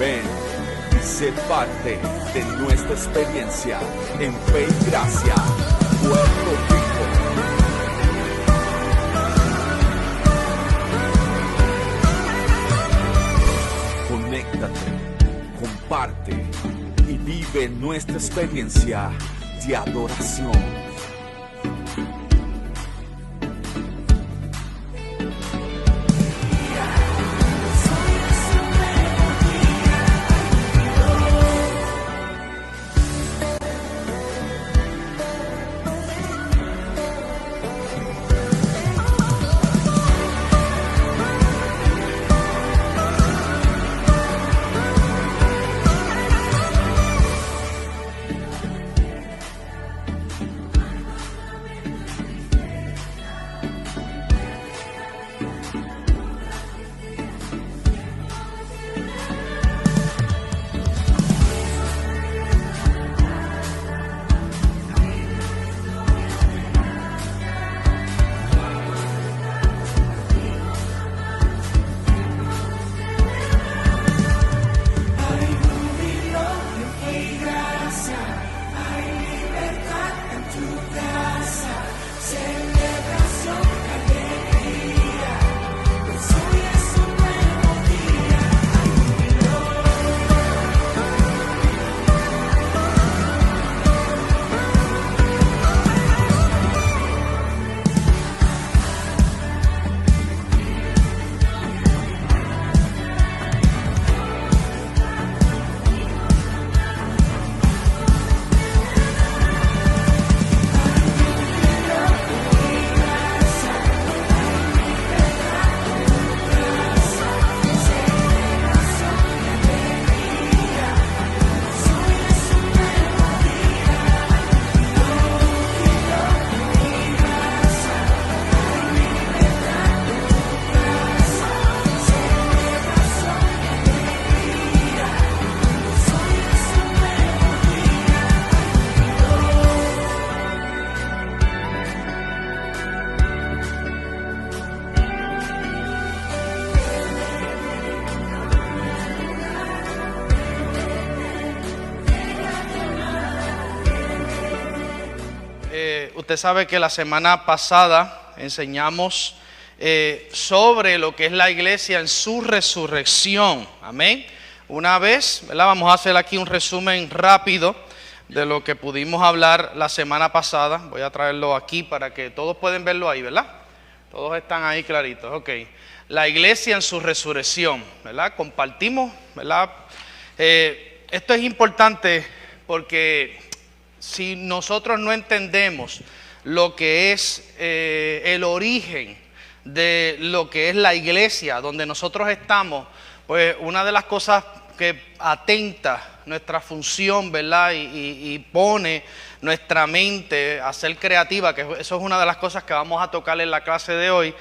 Ven y sé parte de nuestra experiencia en Fe y Gracia, Puerto Rico. Conéctate, comparte y vive nuestra experiencia de adoración. Usted sabe que la semana pasada enseñamos sobre lo que es la iglesia en su resurrección. Amén. Una vez, ¿verdad? Vamos a hacer aquí un resumen rápido de lo que pudimos hablar la semana pasada. Voy a traerlo aquí para que todos pueden verlo ahí, ¿verdad? Todos están ahí claritos. Ok. La iglesia en su resurrección, ¿verdad? Compartimos, ¿verdad? Esto es importante porque si nosotros no entendemos lo que es el origen de lo que es la iglesia donde nosotros estamos, pues una de las cosas que atenta nuestra función, ¿verdad? Y pone nuestra mente a ser creativa, que eso es una de las cosas que vamos a tocar en la clase de hoy.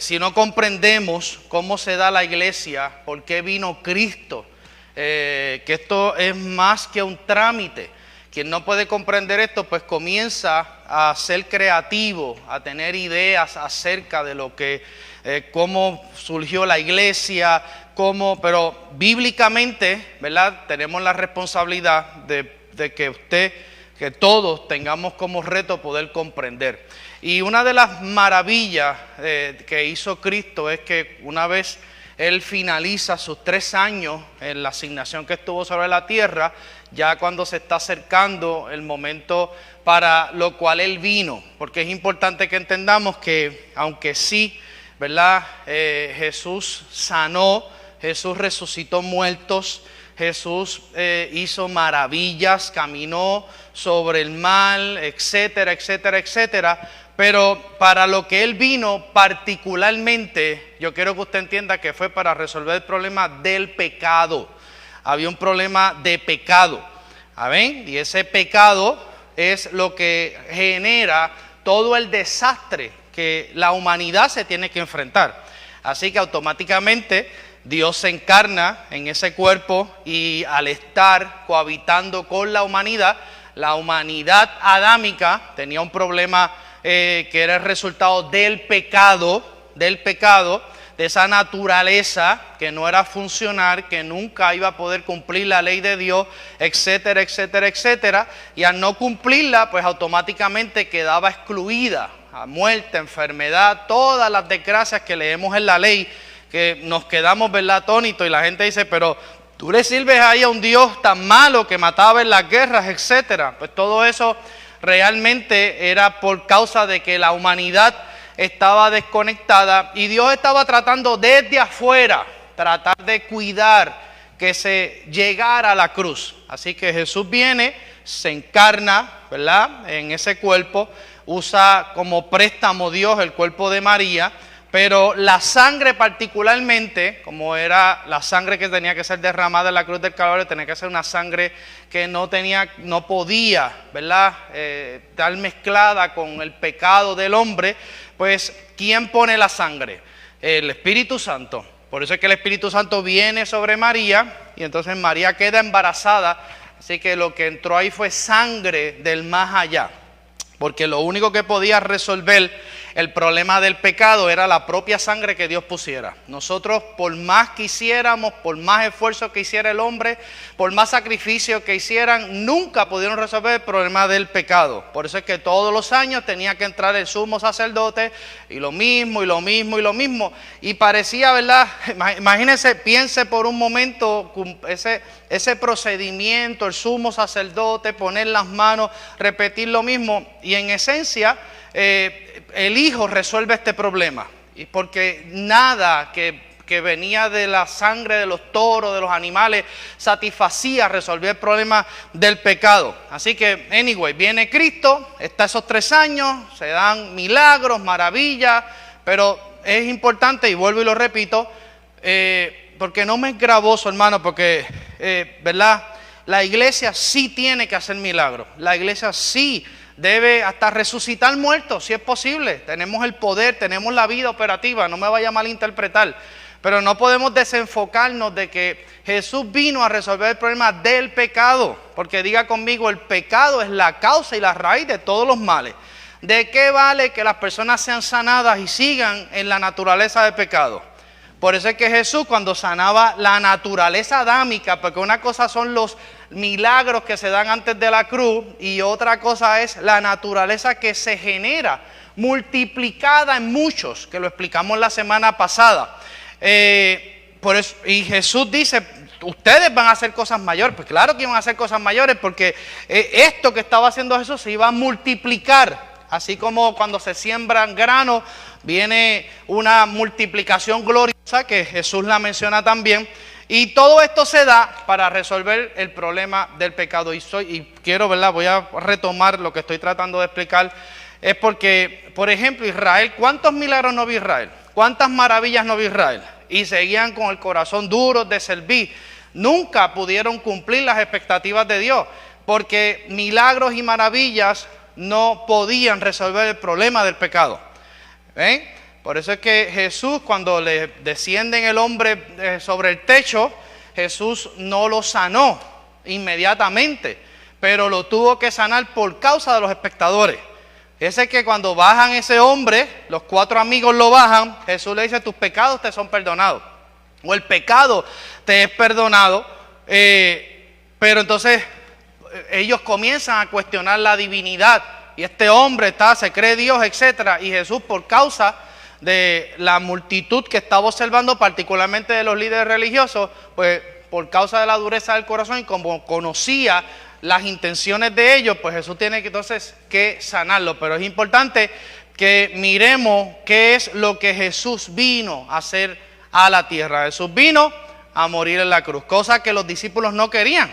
Si no comprendemos cómo se da la iglesia, por qué vino Cristo, que esto es más que un trámite. Quien no puede comprender esto, pues comienza a ser creativo, a tener ideas acerca de lo que, cómo surgió la iglesia, pero bíblicamente, ¿verdad? Tenemos la responsabilidad de que todos tengamos como reto poder comprender. Y una de las maravillas que hizo Cristo es que una vez Él finaliza sus 3 años en la asignación que estuvo sobre la tierra, ya cuando se está acercando el momento para lo cual Él vino, porque es importante que entendamos que aunque sí, ¿verdad? Jesús sanó, Jesús resucitó muertos, Jesús hizo maravillas, caminó sobre el mar, etcétera, etcétera, etcétera. Pero para lo que Él vino particularmente, yo quiero que usted entienda que fue para resolver el problema del pecado. Había un problema de pecado. Amén. Y ese pecado es lo que genera todo el desastre que la humanidad se tiene que enfrentar. Así que automáticamente Dios se encarna en ese cuerpo y al estar cohabitando con la humanidad adámica tenía un problema que era el resultado del pecado, de esa naturaleza que no era funcional, que nunca iba a poder cumplir la ley de Dios, etcétera, etcétera, etcétera. Y al no cumplirla, pues automáticamente quedaba excluida a muerte, enfermedad, todas las desgracias que leemos en la ley, que nos quedamos, ¿verdad?, atónitos, y la gente dice, pero tú le sirves ahí a un Dios tan malo que mataba en las guerras, etcétera. Pues todo eso realmente era por causa de que la humanidad estaba desconectada y Dios estaba tratando desde afuera, tratar de cuidar que se llegara a la cruz. Así que Jesús viene, se encarna, ¿verdad?, en ese cuerpo, usa como préstamo Dios el cuerpo de María, pero la sangre particularmente, como era la sangre que tenía que ser derramada en la cruz del Calvario, tenía que ser una sangre que no podía, ¿verdad?, estar mezclada con el pecado del hombre. Pues, ¿quién pone la sangre? El Espíritu Santo. Por eso es que el Espíritu Santo viene sobre María y entonces María queda embarazada. Así que lo que entró ahí fue sangre del más allá. Porque lo único que podía resolver el problema del pecado era la propia sangre que Dios pusiera. Nosotros, por más que hiciéramos, por más esfuerzo que hiciera el hombre, por más sacrificio que hicieran, nunca pudieron resolver el problema del pecado. Por eso es que todos los años tenía que entrar el sumo sacerdote y lo mismo, y lo mismo, y lo mismo. Y parecía, ¿verdad? Imagínense, piense por un momento ese procedimiento, el sumo sacerdote, poner las manos, repetir lo mismo. Y en esencia, el Hijo resuelve este problema, porque nada que venía de la sangre de los toros, de los animales, satisfacía resolver el problema del pecado. Así que, anyway, viene Cristo, está esos 3 años, se dan milagros, maravillas, pero es importante, y vuelvo y lo repito, porque no me es gravoso, hermano, porque, ¿verdad?, la iglesia sí tiene que hacer milagros, la iglesia sí debe hasta resucitar muertos, si es posible. Tenemos el poder, tenemos la vida operativa, no me vaya a malinterpretar. Pero no podemos desenfocarnos de que Jesús vino a resolver el problema del pecado. Porque diga conmigo, el pecado es la causa y la raíz de todos los males. ¿De qué vale que las personas sean sanadas y sigan en la naturaleza del pecado? Por eso es que Jesús, cuando sanaba la naturaleza adámica, porque una cosa son los milagros que se dan antes de la cruz y otra cosa es la naturaleza que se genera, multiplicada en muchos, que lo explicamos la semana pasada. Por eso, y Jesús dice, ustedes van a hacer cosas mayores. Pues claro que iban a hacer cosas mayores, porque esto que estaba haciendo Jesús se iba a multiplicar. Así como cuando se siembran granos, viene una multiplicación gloriosa, que Jesús la menciona también. Y todo esto se da para resolver el problema del pecado. Y quiero, ¿verdad?, voy a retomar lo que estoy tratando de explicar. Es porque, por ejemplo, Israel, ¿cuántos milagros no vio Israel? ¿Cuántas maravillas no vio Israel? Y seguían con el corazón duro de servir. Nunca pudieron cumplir las expectativas de Dios, porque milagros y maravillas no podían resolver el problema del pecado. ¿Ven? Por eso es que Jesús, cuando le desciende el hombre sobre el techo, Jesús no lo sanó inmediatamente, pero lo tuvo que sanar por causa de los espectadores. Ese es que cuando bajan ese hombre, los 4 amigos lo bajan, Jesús le dice, tus pecados te son perdonados, o el pecado te es perdonado, pero entonces ellos comienzan a cuestionar la divinidad, y este hombre se cree Dios, etcétera, y Jesús, por causa de la multitud que estaba observando, particularmente de los líderes religiosos, pues por causa de la dureza del corazón y como conocía las intenciones de ellos, pues Jesús tiene que entonces que sanarlo. Pero es importante que miremos qué es lo que Jesús vino a hacer a la tierra. Jesús vino a morir en la cruz, cosa que los discípulos no querían.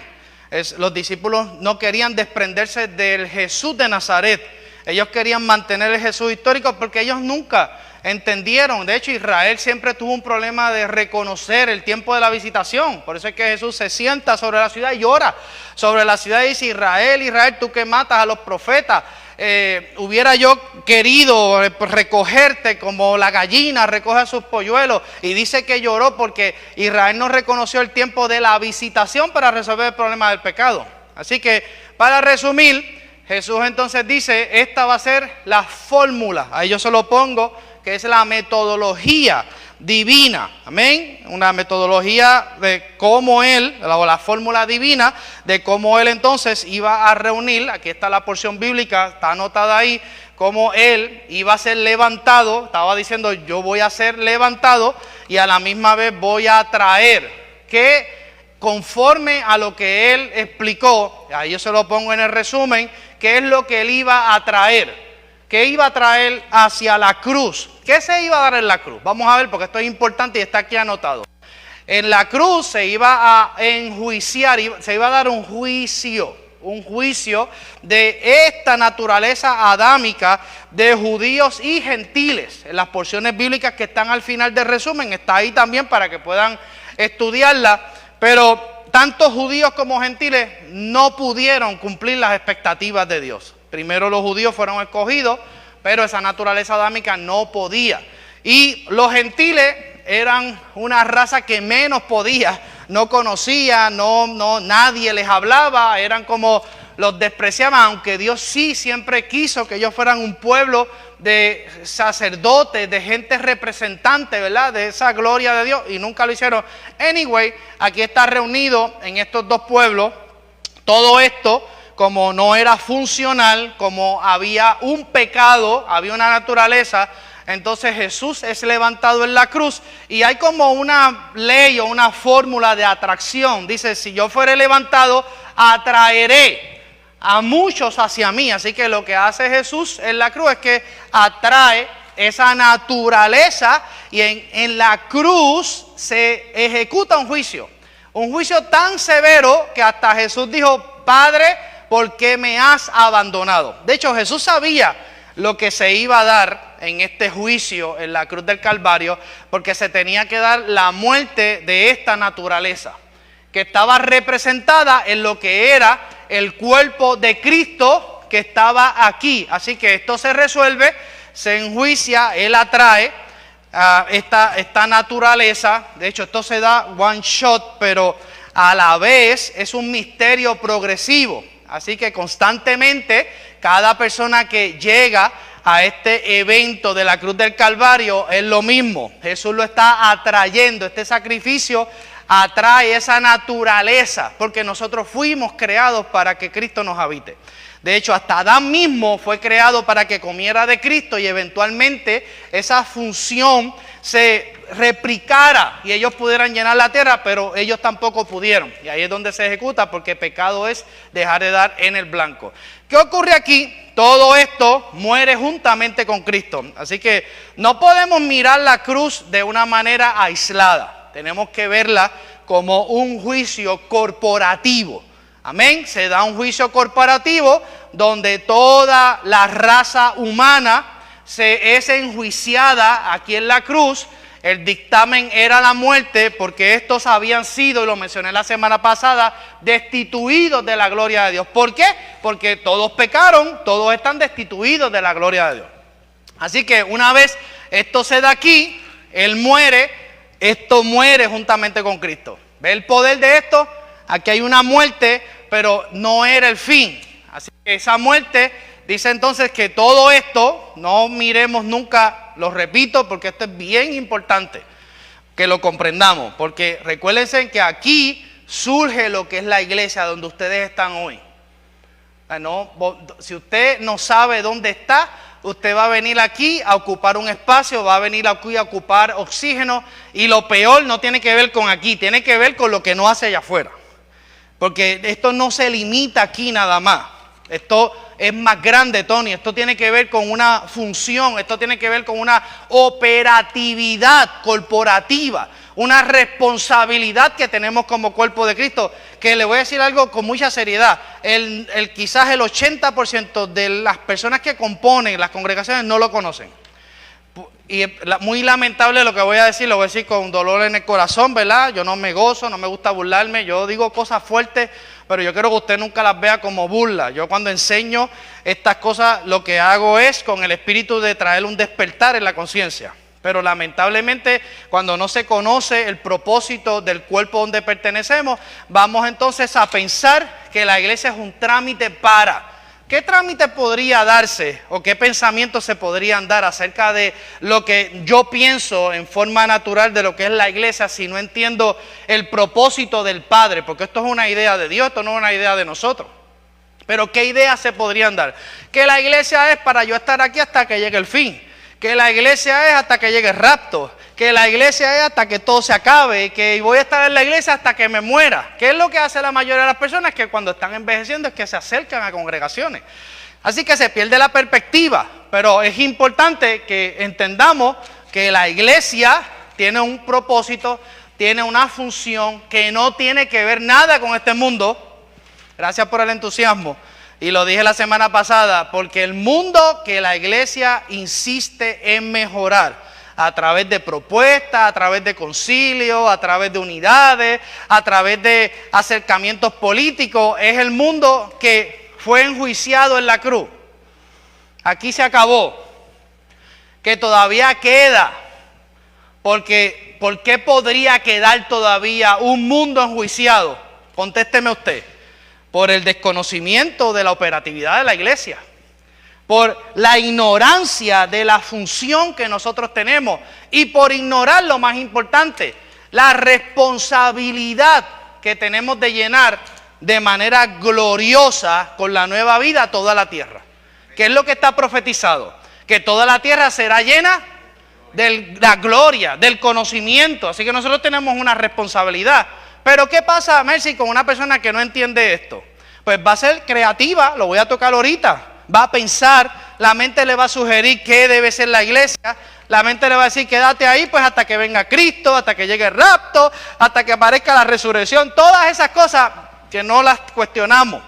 Los discípulos no querían desprenderse del Jesús de Nazaret. Ellos querían mantener el Jesús histórico porque ellos nunca entendieron. De hecho, Israel siempre tuvo un problema de reconocer el tiempo de la visitación. Por eso es que Jesús se sienta sobre la ciudad y llora sobre la ciudad y dice, Israel, Israel, tú que matas a los profetas, hubiera yo querido recogerte como la gallina recoge a sus polluelos. Y dice que lloró porque Israel no reconoció el tiempo de la visitación para resolver el problema del pecado. Así que, para resumir, Jesús entonces dice, esta va a ser la fórmula. Ahí yo se lo pongo, que es la metodología divina, amén, una metodología de cómo él, o la fórmula divina, de cómo él entonces iba a reunir, aquí está la porción bíblica, está anotada ahí, cómo él iba a ser levantado, estaba diciendo yo voy a ser levantado y a la misma vez voy a traer, que conforme a lo que él explicó, ahí yo se lo pongo en el resumen, qué es lo que él iba a traer. ¿Qué iba a traer hacia la cruz? ¿Qué se iba a dar en la cruz? Vamos a ver porque esto es importante y está aquí anotado. En la cruz se iba a enjuiciar, se iba a dar un juicio de esta naturaleza adámica de judíos y gentiles. En las porciones bíblicas que están al final del resumen, está ahí también para que puedan estudiarla, pero tanto judíos como gentiles no pudieron cumplir las expectativas de Dios. Primero los judíos fueron escogidos, pero esa naturaleza adámica no podía. Y los gentiles eran una raza que menos podía, no conocía, nadie les hablaba, eran como los despreciaban, aunque Dios sí siempre quiso que ellos fueran un pueblo de sacerdotes, de gente representante, ¿verdad? De esa gloria de Dios, y nunca lo hicieron. Anyway, aquí está reunido en estos dos pueblos todo esto. Como no era funcional, como había un pecado, había una naturaleza, entonces Jesús es levantado en la cruz y hay como una ley o una fórmula de atracción. Dice, si yo fuere levantado, atraeré a muchos hacia mí. Así que lo que hace Jesús en la cruz es que atrae esa naturaleza y en la cruz se ejecuta un juicio tan severo que hasta Jesús dijo, Padre, ¿por qué me has abandonado? De hecho, Jesús sabía lo que se iba a dar en este juicio en la cruz del Calvario, porque se tenía que dar la muerte de esta naturaleza, que estaba representada en lo que era el cuerpo de Cristo que estaba aquí. Así que esto se resuelve, se enjuicia, Él atrae esta naturaleza. De hecho, esto se da one shot, pero a la vez es un misterio progresivo. Así que constantemente cada persona que llega a este evento de la cruz del Calvario es lo mismo. Jesús lo está atrayendo. Este sacrificio atrae esa naturaleza porque nosotros fuimos creados para que Cristo nos habite. De hecho, hasta Adán mismo fue creado para que comiera de Cristo y eventualmente esa función se replicara y ellos pudieran llenar la tierra, pero ellos tampoco pudieron. Y ahí es donde se ejecuta, porque pecado es dejar de dar en el blanco. ¿Qué ocurre aquí? Todo esto muere juntamente con Cristo. Así que no podemos mirar la cruz de una manera aislada. Tenemos que verla como un juicio corporativo. Amén. Se da un juicio corporativo donde toda la raza humana es enjuiciada aquí en la cruz. El dictamen era la muerte porque estos habían sido, y lo mencioné la semana pasada, destituidos de la gloria de Dios. ¿Por qué? Porque todos pecaron, todos están destituidos de la gloria de Dios. Así que una vez esto se da aquí, Él muere, esto muere juntamente con Cristo. ¿Ve el poder de esto? Aquí hay una muerte, pero no era el fin. Así que esa muerte dice entonces que todo esto, no miremos nunca, lo repito porque esto es bien importante, que lo comprendamos. Porque recuérdense que aquí surge lo que es la iglesia donde ustedes están hoy. Si usted no sabe dónde está, usted va a venir aquí a ocupar un espacio, va a venir aquí a ocupar oxígeno, y lo peor no tiene que ver con aquí, tiene que ver con lo que no hace allá afuera. Porque esto no se limita aquí nada más. Esto es más grande, Tony. Esto tiene que ver con una función, esto tiene que ver con una operatividad corporativa, una responsabilidad que tenemos como cuerpo de Cristo, que le voy a decir algo con mucha seriedad. Quizás el 80% de las personas que componen las congregaciones no lo conocen. Y muy lamentable lo que voy a decir, lo voy a decir con dolor en el corazón, ¿verdad? Yo no me gozo, no me gusta burlarme, yo digo cosas fuertes, pero yo quiero que usted nunca las vea como burla. Yo cuando enseño estas cosas, lo que hago es con el espíritu de traer un despertar en la conciencia. Pero lamentablemente, cuando no se conoce el propósito del cuerpo donde pertenecemos, vamos entonces a pensar que la iglesia es un trámite para. ¿qué trámite podría darse o qué pensamientos se podrían dar acerca de lo que yo pienso en forma natural de lo que es la iglesia si no entiendo el propósito del Padre? Porque esto es una idea de Dios, esto no es una idea de nosotros. Pero ¿qué ideas se podrían dar? Que la iglesia es para yo estar aquí hasta que llegue el fin. Que la iglesia es hasta que llegue el rapto. Que la iglesia es hasta que todo se acabe. Que voy a estar en la iglesia hasta que me muera. ¿Qué es lo que hace la mayoría de las personas? Que cuando están envejeciendo es que se acercan a congregaciones. Así que se pierde la perspectiva. Pero es importante que entendamos que la iglesia tiene un propósito, tiene una función que no tiene que ver nada con este mundo. Gracias por el entusiasmo. Y lo dije la semana pasada, porque el mundo que la iglesia insiste en mejorar a través de propuestas, a través de concilios, a través de unidades, a través de acercamientos políticos, es el mundo que fue enjuiciado en la cruz. Aquí se acabó. Que todavía queda. Porque, ¿por qué podría quedar todavía un mundo enjuiciado? Contésteme usted. Por el desconocimiento de la operatividad de la iglesia, por la ignorancia de la función que nosotros tenemos y por ignorar lo más importante, la responsabilidad que tenemos de llenar de manera gloriosa con la nueva vida toda la tierra. ¿Qué es lo que está profetizado? Que toda la tierra será llena de la gloria, del conocimiento. Así que nosotros tenemos una responsabilidad. Pero ¿qué pasa, Mercy, con una persona que no entiende esto? Pues va a ser creativa, lo voy a tocar ahorita. Va a pensar, la mente le va a sugerir qué debe ser la iglesia. La mente le va a decir, quédate ahí pues hasta que venga Cristo, hasta que llegue el rapto, hasta que aparezca la resurrección. Todas esas cosas que no las cuestionamos,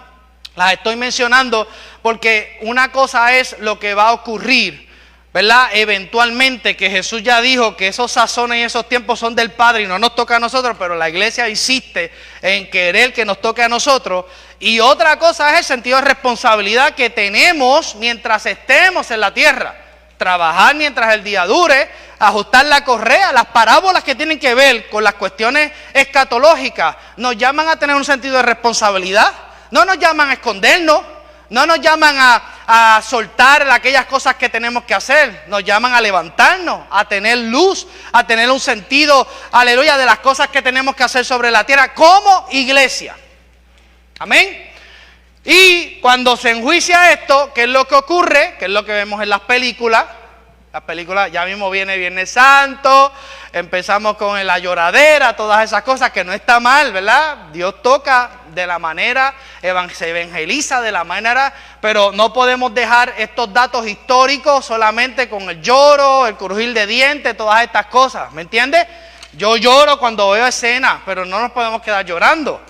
las estoy mencionando porque una cosa es lo que va a ocurrir, ¿verdad? Eventualmente, que Jesús ya dijo que esos sazones y esos tiempos son del Padre y no nos toca a nosotros, pero la iglesia insiste en querer que nos toque a nosotros. Y otra cosa es el sentido de responsabilidad que tenemos mientras estemos en la tierra. Trabajar mientras el día dure, ajustar la correa, las parábolas que tienen que ver con las cuestiones escatológicas, nos llaman a tener un sentido de responsabilidad, no nos llaman a escondernos. No nos llaman a soltar aquellas cosas que tenemos que hacer. Nos llaman a levantarnos, a tener luz, a tener un sentido, aleluya, de las cosas que tenemos que hacer sobre la tierra como iglesia. Amén. Y cuando se enjuicia esto, ¿qué es lo que ocurre? ¿Qué es lo que vemos en las películas? Las películas, ya mismo viene Viernes Santo, empezamos con la lloradera, todas esas cosas que no está mal, ¿verdad? Dios toca de la manera, se evangeliza de la manera, pero no podemos dejar estos datos históricos solamente con el lloro, el crujir de dientes, todas estas cosas, ¿me entiendes? Yo lloro cuando veo escenas, pero no nos podemos quedar llorando.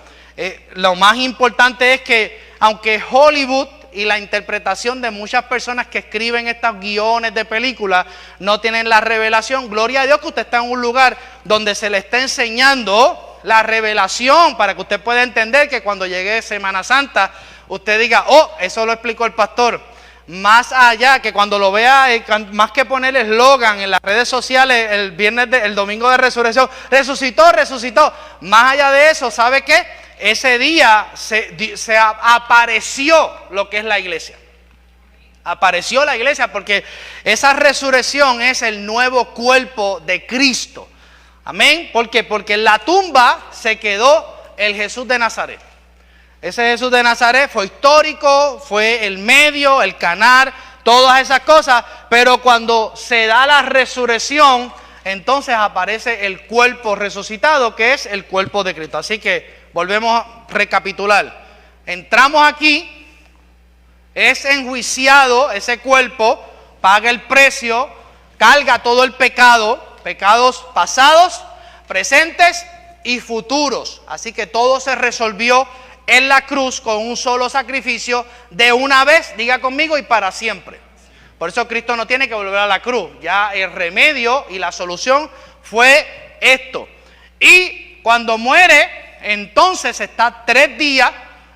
Lo más importante es que, aunque Hollywood y la interpretación de muchas personas que escriben estos guiones de películas no tienen la revelación, gloria a Dios que usted está en un lugar donde se le está enseñando la revelación para que usted pueda entender que cuando llegue Semana Santa usted diga, oh, eso lo explicó el pastor. Más allá, que cuando lo vea, más que poner eslogan en las redes sociales el domingo de resurrección, resucitó, resucitó. Más allá de eso, ¿sabe qué? Ese día se apareció lo que es la iglesia. Apareció la iglesia porque esa resurrección es el nuevo cuerpo de Cristo. Amén. ¿Por qué? Porque en la tumba se quedó el Jesús de Nazaret. Ese Jesús de Nazaret fue histórico, fue el medio, el canal, todas esas cosas. Pero cuando se da la resurrección, entonces aparece el cuerpo resucitado, que es el cuerpo de Cristo. Así que volvemos a recapitular. Entramos aquí, es enjuiciado ese cuerpo, paga el precio, carga todo el pecado, pecados pasados, presentes y futuros. Así que todo se resolvió en la cruz con un solo sacrificio de una vez, diga conmigo, y para siempre. Por eso Cristo no tiene que volver a la cruz. Ya el remedio y la solución fue esto. Y cuando muere, entonces está 3 días,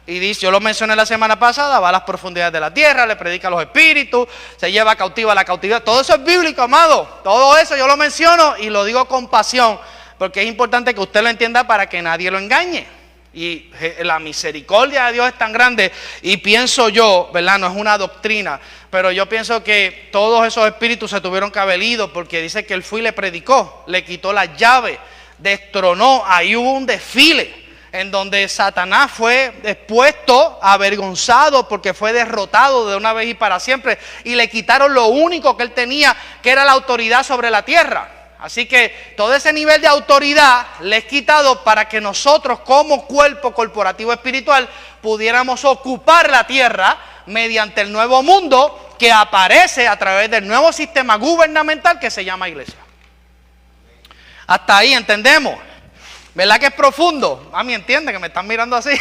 y dice, yo lo mencioné la semana pasada, va a las profundidades de la tierra, le predica a los espíritus, se lleva cautiva la cautividad. Todo eso es bíblico, amado. Todo eso yo lo menciono y lo digo con pasión, porque es importante que usted lo entienda para que nadie lo engañe. Y la misericordia de Dios es tan grande. Y pienso yo, ¿verdad? No es una doctrina, pero yo pienso que todos esos espíritus se tuvieron que haber ido, porque dice que él fue y le predicó, le quitó las llaves, destronó. Ahí hubo un desfile en donde Satanás fue expuesto, avergonzado, porque fue derrotado de una vez y para siempre. Y le quitaron lo único que él tenía, que era la autoridad sobre la tierra. Así que todo ese nivel de autoridad le es quitado para que nosotros como cuerpo corporativo espiritual pudiéramos ocupar la tierra mediante el nuevo mundo que aparece a través del nuevo sistema gubernamental que se llama iglesia. Hasta ahí entendemos. ¿Verdad que es profundo? A mí entiende que me están mirando así.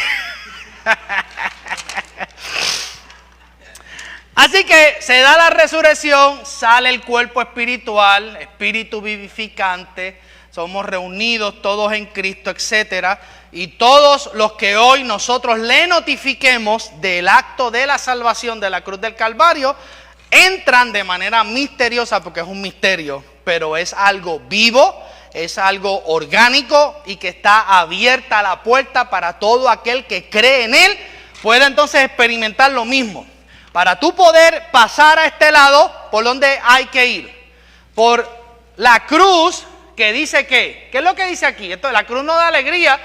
Así que se da la resurrección, sale el cuerpo espiritual, espíritu vivificante, somos reunidos todos en Cristo, etcétera. Y todos los que hoy nosotros le notifiquemos del acto de la salvación de la cruz del Calvario, entran de manera misteriosa, porque es un misterio, pero es algo vivo, es algo orgánico y que está abierta la puerta para todo aquel que cree en él, pueda entonces experimentar lo mismo. Para tú poder pasar a este lado, ¿por dónde hay que ir? Por la cruz, que dice ¿qué? ¿Qué es lo que dice aquí? Esto, la cruz no da alegría,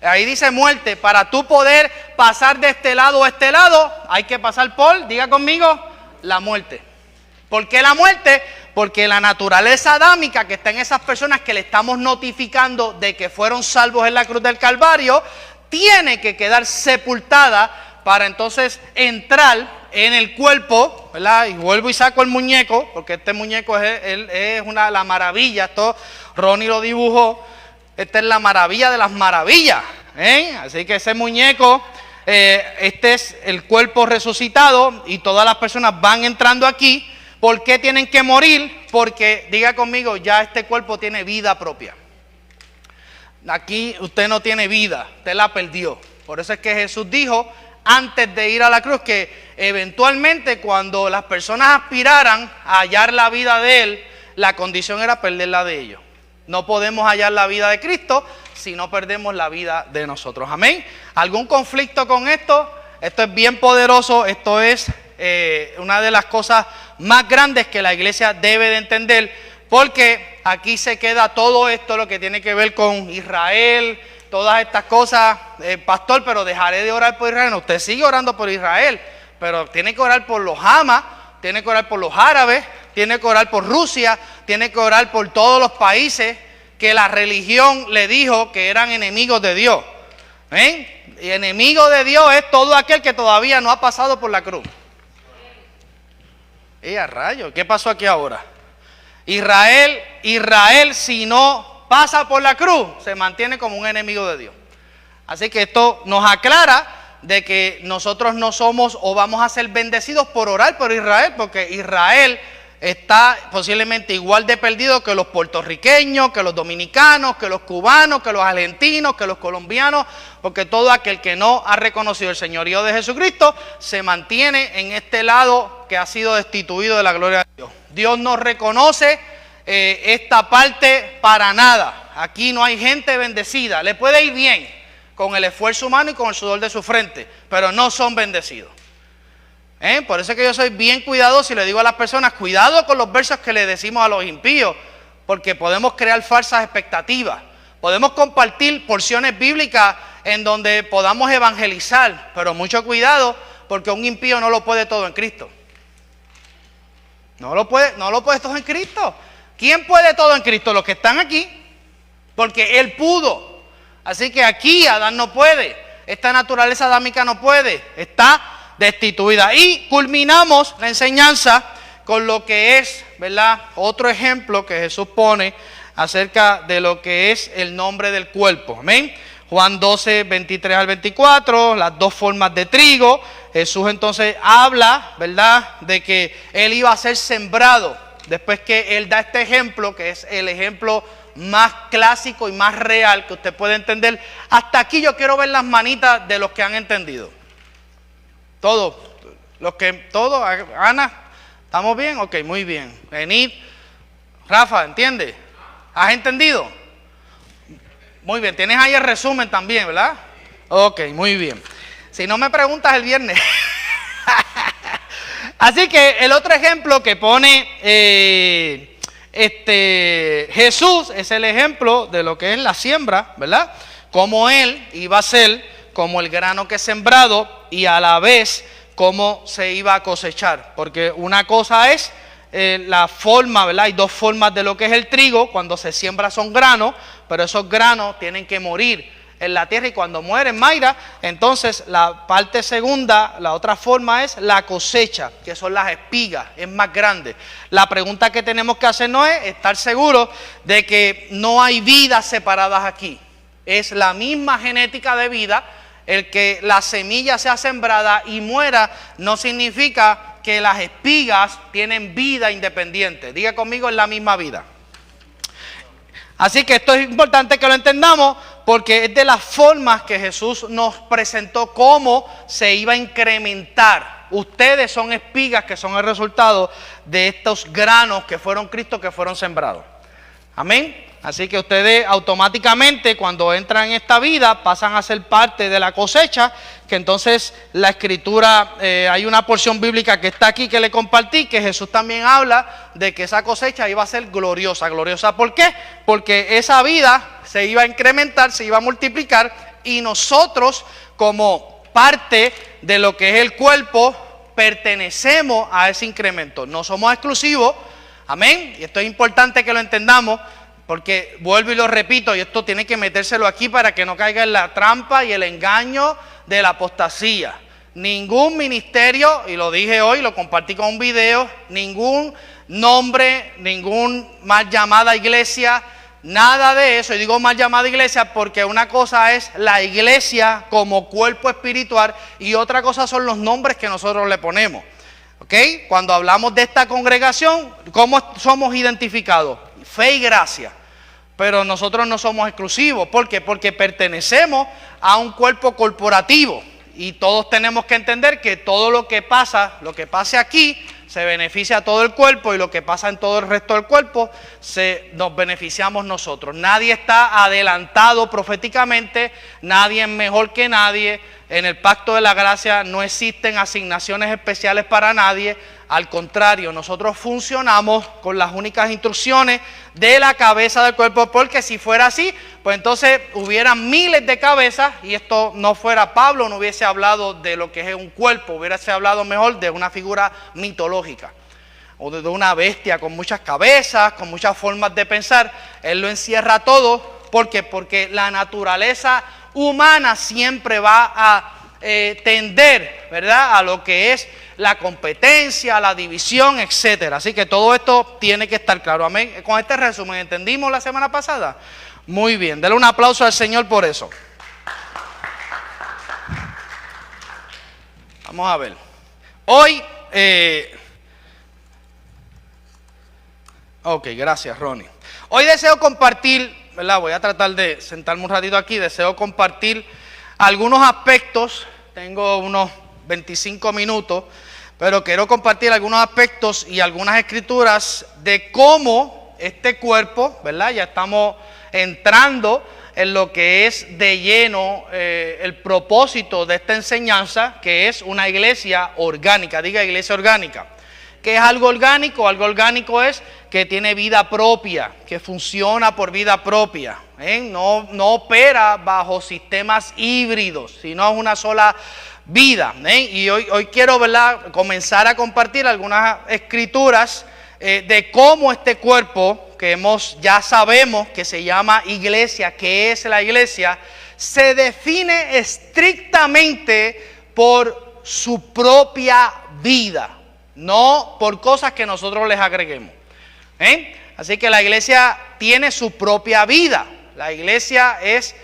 ahí dice muerte. Para tú poder pasar de este lado a este lado, hay que pasar por, diga conmigo, la muerte. ¿Por qué la muerte? Porque la naturaleza adámica que está en esas personas que le estamos notificando de que fueron salvos en la cruz del Calvario, tiene que quedar sepultada para entonces entrar en el cuerpo, ¿verdad? Y vuelvo y saco el muñeco, porque este muñeco es la maravilla. Esto Ronnie lo dibujó. Esta es la maravilla de las maravillas, ¿eh? Así que ese muñeco, este es el cuerpo resucitado y todas las personas van entrando aquí. ¿Por qué tienen que morir? Porque, diga conmigo, ya este cuerpo tiene vida propia. Aquí usted no tiene vida, usted la perdió. Por eso es que Jesús dijo antes de ir a la cruz que eventualmente cuando las personas aspiraran a hallar la vida de Él, la condición era perder la de ellos. No podemos hallar la vida de Cristo si no perdemos la vida de nosotros. Amén. ¿Algún conflicto con esto? Esto es bien poderoso. Esto es una de las cosas más grandes que la iglesia debe de entender, porque aquí se queda todo esto, lo que tiene que ver con Israel, todas estas cosas. Pastor, pero dejaré de orar por Israel. No, usted sigue orando por Israel, pero tiene que orar por los Hamas, tiene que orar por los árabes, tiene que orar por Rusia, tiene que orar por todos los países que la religión le dijo que eran enemigos de Dios. Y enemigo de Dios es todo aquel que todavía no ha pasado por la cruz. A rayo, ¿qué pasó aquí ahora? Israel si no pasa por la cruz, se mantiene como un enemigo de Dios. Así que esto nos aclara de que nosotros no somos o vamos a ser bendecidos por orar por Israel, porque Israel está posiblemente igual de perdido que los puertorriqueños, que los dominicanos, que los cubanos, que los argentinos, que los colombianos, porque todo aquel que no ha reconocido el señorío de Jesucristo se mantiene en este lado que ha sido destituido de la gloria de Dios. Dios no reconoce esta parte para nada. Aquí no hay gente bendecida. Le puede ir bien con el esfuerzo humano y con el sudor de su frente, pero no son bendecidos. Por eso es que yo soy bien cuidadoso y le digo a las personas, cuidado con los versos que le decimos a los impíos, porque podemos crear falsas expectativas. Podemos compartir porciones bíblicas en donde podamos evangelizar, pero mucho cuidado, porque un impío no lo puede todo en Cristo. No lo puede todo en Cristo. ¿Quién puede todo en Cristo? Los que están aquí, porque Él pudo. Así que aquí Adán no puede, esta naturaleza adámica no puede, está destituida. Y culminamos la enseñanza con lo que es, ¿verdad?, otro ejemplo que Jesús pone acerca de lo que es el nombre del cuerpo. Amén. Juan 12, 23 al 24, las dos formas de trigo. Jesús entonces habla, ¿verdad?, de que Él iba a ser sembrado. Después que Él da este ejemplo, que es el ejemplo más clásico y más real que usted puede entender. Hasta aquí yo quiero ver las manitas de los que han entendido. Todos, Ana, ¿estamos bien? Ok, muy bien. Venid, Rafa, ¿entiende? ¿Has entendido? Muy bien, tienes ahí el resumen también, ¿verdad? Ok, muy bien. Si no me preguntas el viernes. Así que el otro ejemplo que pone Jesús es el ejemplo de lo que es la siembra, ¿verdad? Como Él iba a ser como el grano que es sembrado y a la vez cómo se iba a cosechar. Porque una cosa es la forma, ¿verdad? Hay dos formas de lo que es el trigo. Cuando se siembra son granos, pero esos granos tienen que morir en la tierra y cuando mueren, Mayra, entonces la parte segunda, la otra forma es la cosecha, que son las espigas, es más grande. La pregunta que tenemos que hacernos es estar seguros de que no hay vidas separadas aquí. Es la misma genética de vida. El que la semilla sea sembrada y muera no significa que las espigas tienen vida independiente. Diga conmigo, es la misma vida. Así que esto es importante que lo entendamos porque es de las formas que Jesús nos presentó cómo se iba a incrementar. Ustedes son espigas que son el resultado de estos granos que fueron Cristo, que fueron sembrados. Amén. Así que ustedes automáticamente cuando entran en esta vida pasan a ser parte de la cosecha, que entonces la escritura, hay una porción bíblica que está aquí que le compartí, que Jesús también habla de que esa cosecha iba a ser gloriosa. ¿Gloriosa por qué? Porque esa vida se iba a incrementar, se iba a multiplicar y nosotros como parte de lo que es el cuerpo pertenecemos a ese incremento. No somos exclusivos, amén, y esto es importante que lo entendamos. Porque vuelvo y lo repito, y esto tiene que metérselo aquí para que no caiga en la trampa y el engaño de la apostasía. Ningún ministerio, y lo dije hoy, lo compartí con un video, ningún nombre, ningún mal llamada iglesia, nada de eso. Y digo mal llamada iglesia porque una cosa es la iglesia como cuerpo espiritual y otra cosa son los nombres que nosotros le ponemos. ¿Ok? Cuando hablamos de esta congregación, ¿cómo somos identificados? Fe y gracia. Pero nosotros no somos exclusivos. ¿Por qué? Porque pertenecemos a un cuerpo corporativo. Y todos tenemos que entender que todo lo que pasa, lo que pase aquí, se beneficia a todo el cuerpo y lo que pasa en todo el resto del cuerpo, nos beneficiamos nosotros. Nadie está adelantado proféticamente, nadie es mejor que nadie. En el pacto de la gracia no existen asignaciones especiales para nadie. Al contrario, nosotros funcionamos con las únicas instrucciones de la cabeza del cuerpo, porque si fuera así, pues entonces hubieran miles de cabezas y esto no fuera Pablo, no hubiese hablado de lo que es un cuerpo, hubiese hablado mejor de una figura mitológica o de una bestia con muchas cabezas, con muchas formas de pensar. Él lo encierra todo. ¿Por qué? Porque la naturaleza humana siempre va a tender, ¿verdad?, a lo que es la competencia, la división, etcétera. Así que todo esto tiene que estar claro. Amén. Con este resumen, ¿entendimos la semana pasada? Muy bien. Dale un aplauso al Señor por eso. Vamos a ver. Hoy, ok, gracias, Ronnie. Hoy deseo compartir, ¿verdad? Voy a tratar de sentarme un ratito aquí. Deseo compartir algunos aspectos. Tengo unos 25 minutos, pero quiero compartir algunos aspectos y algunas escrituras de cómo este cuerpo, ¿verdad? Ya estamos entrando en lo que es de lleno el propósito de esta enseñanza, que es una iglesia orgánica. Diga iglesia orgánica. ¿Qué es algo orgánico? Algo orgánico es que tiene vida propia, que funciona por vida propia. No opera bajo sistemas híbridos, sino es una sola vida. Y hoy quiero, ¿verdad?, comenzar a compartir algunas escrituras de cómo este cuerpo, que ya sabemos que se llama iglesia, que es la iglesia, se define estrictamente por su propia vida. No por cosas que nosotros les agreguemos. Así que la iglesia tiene su propia vida. La iglesia es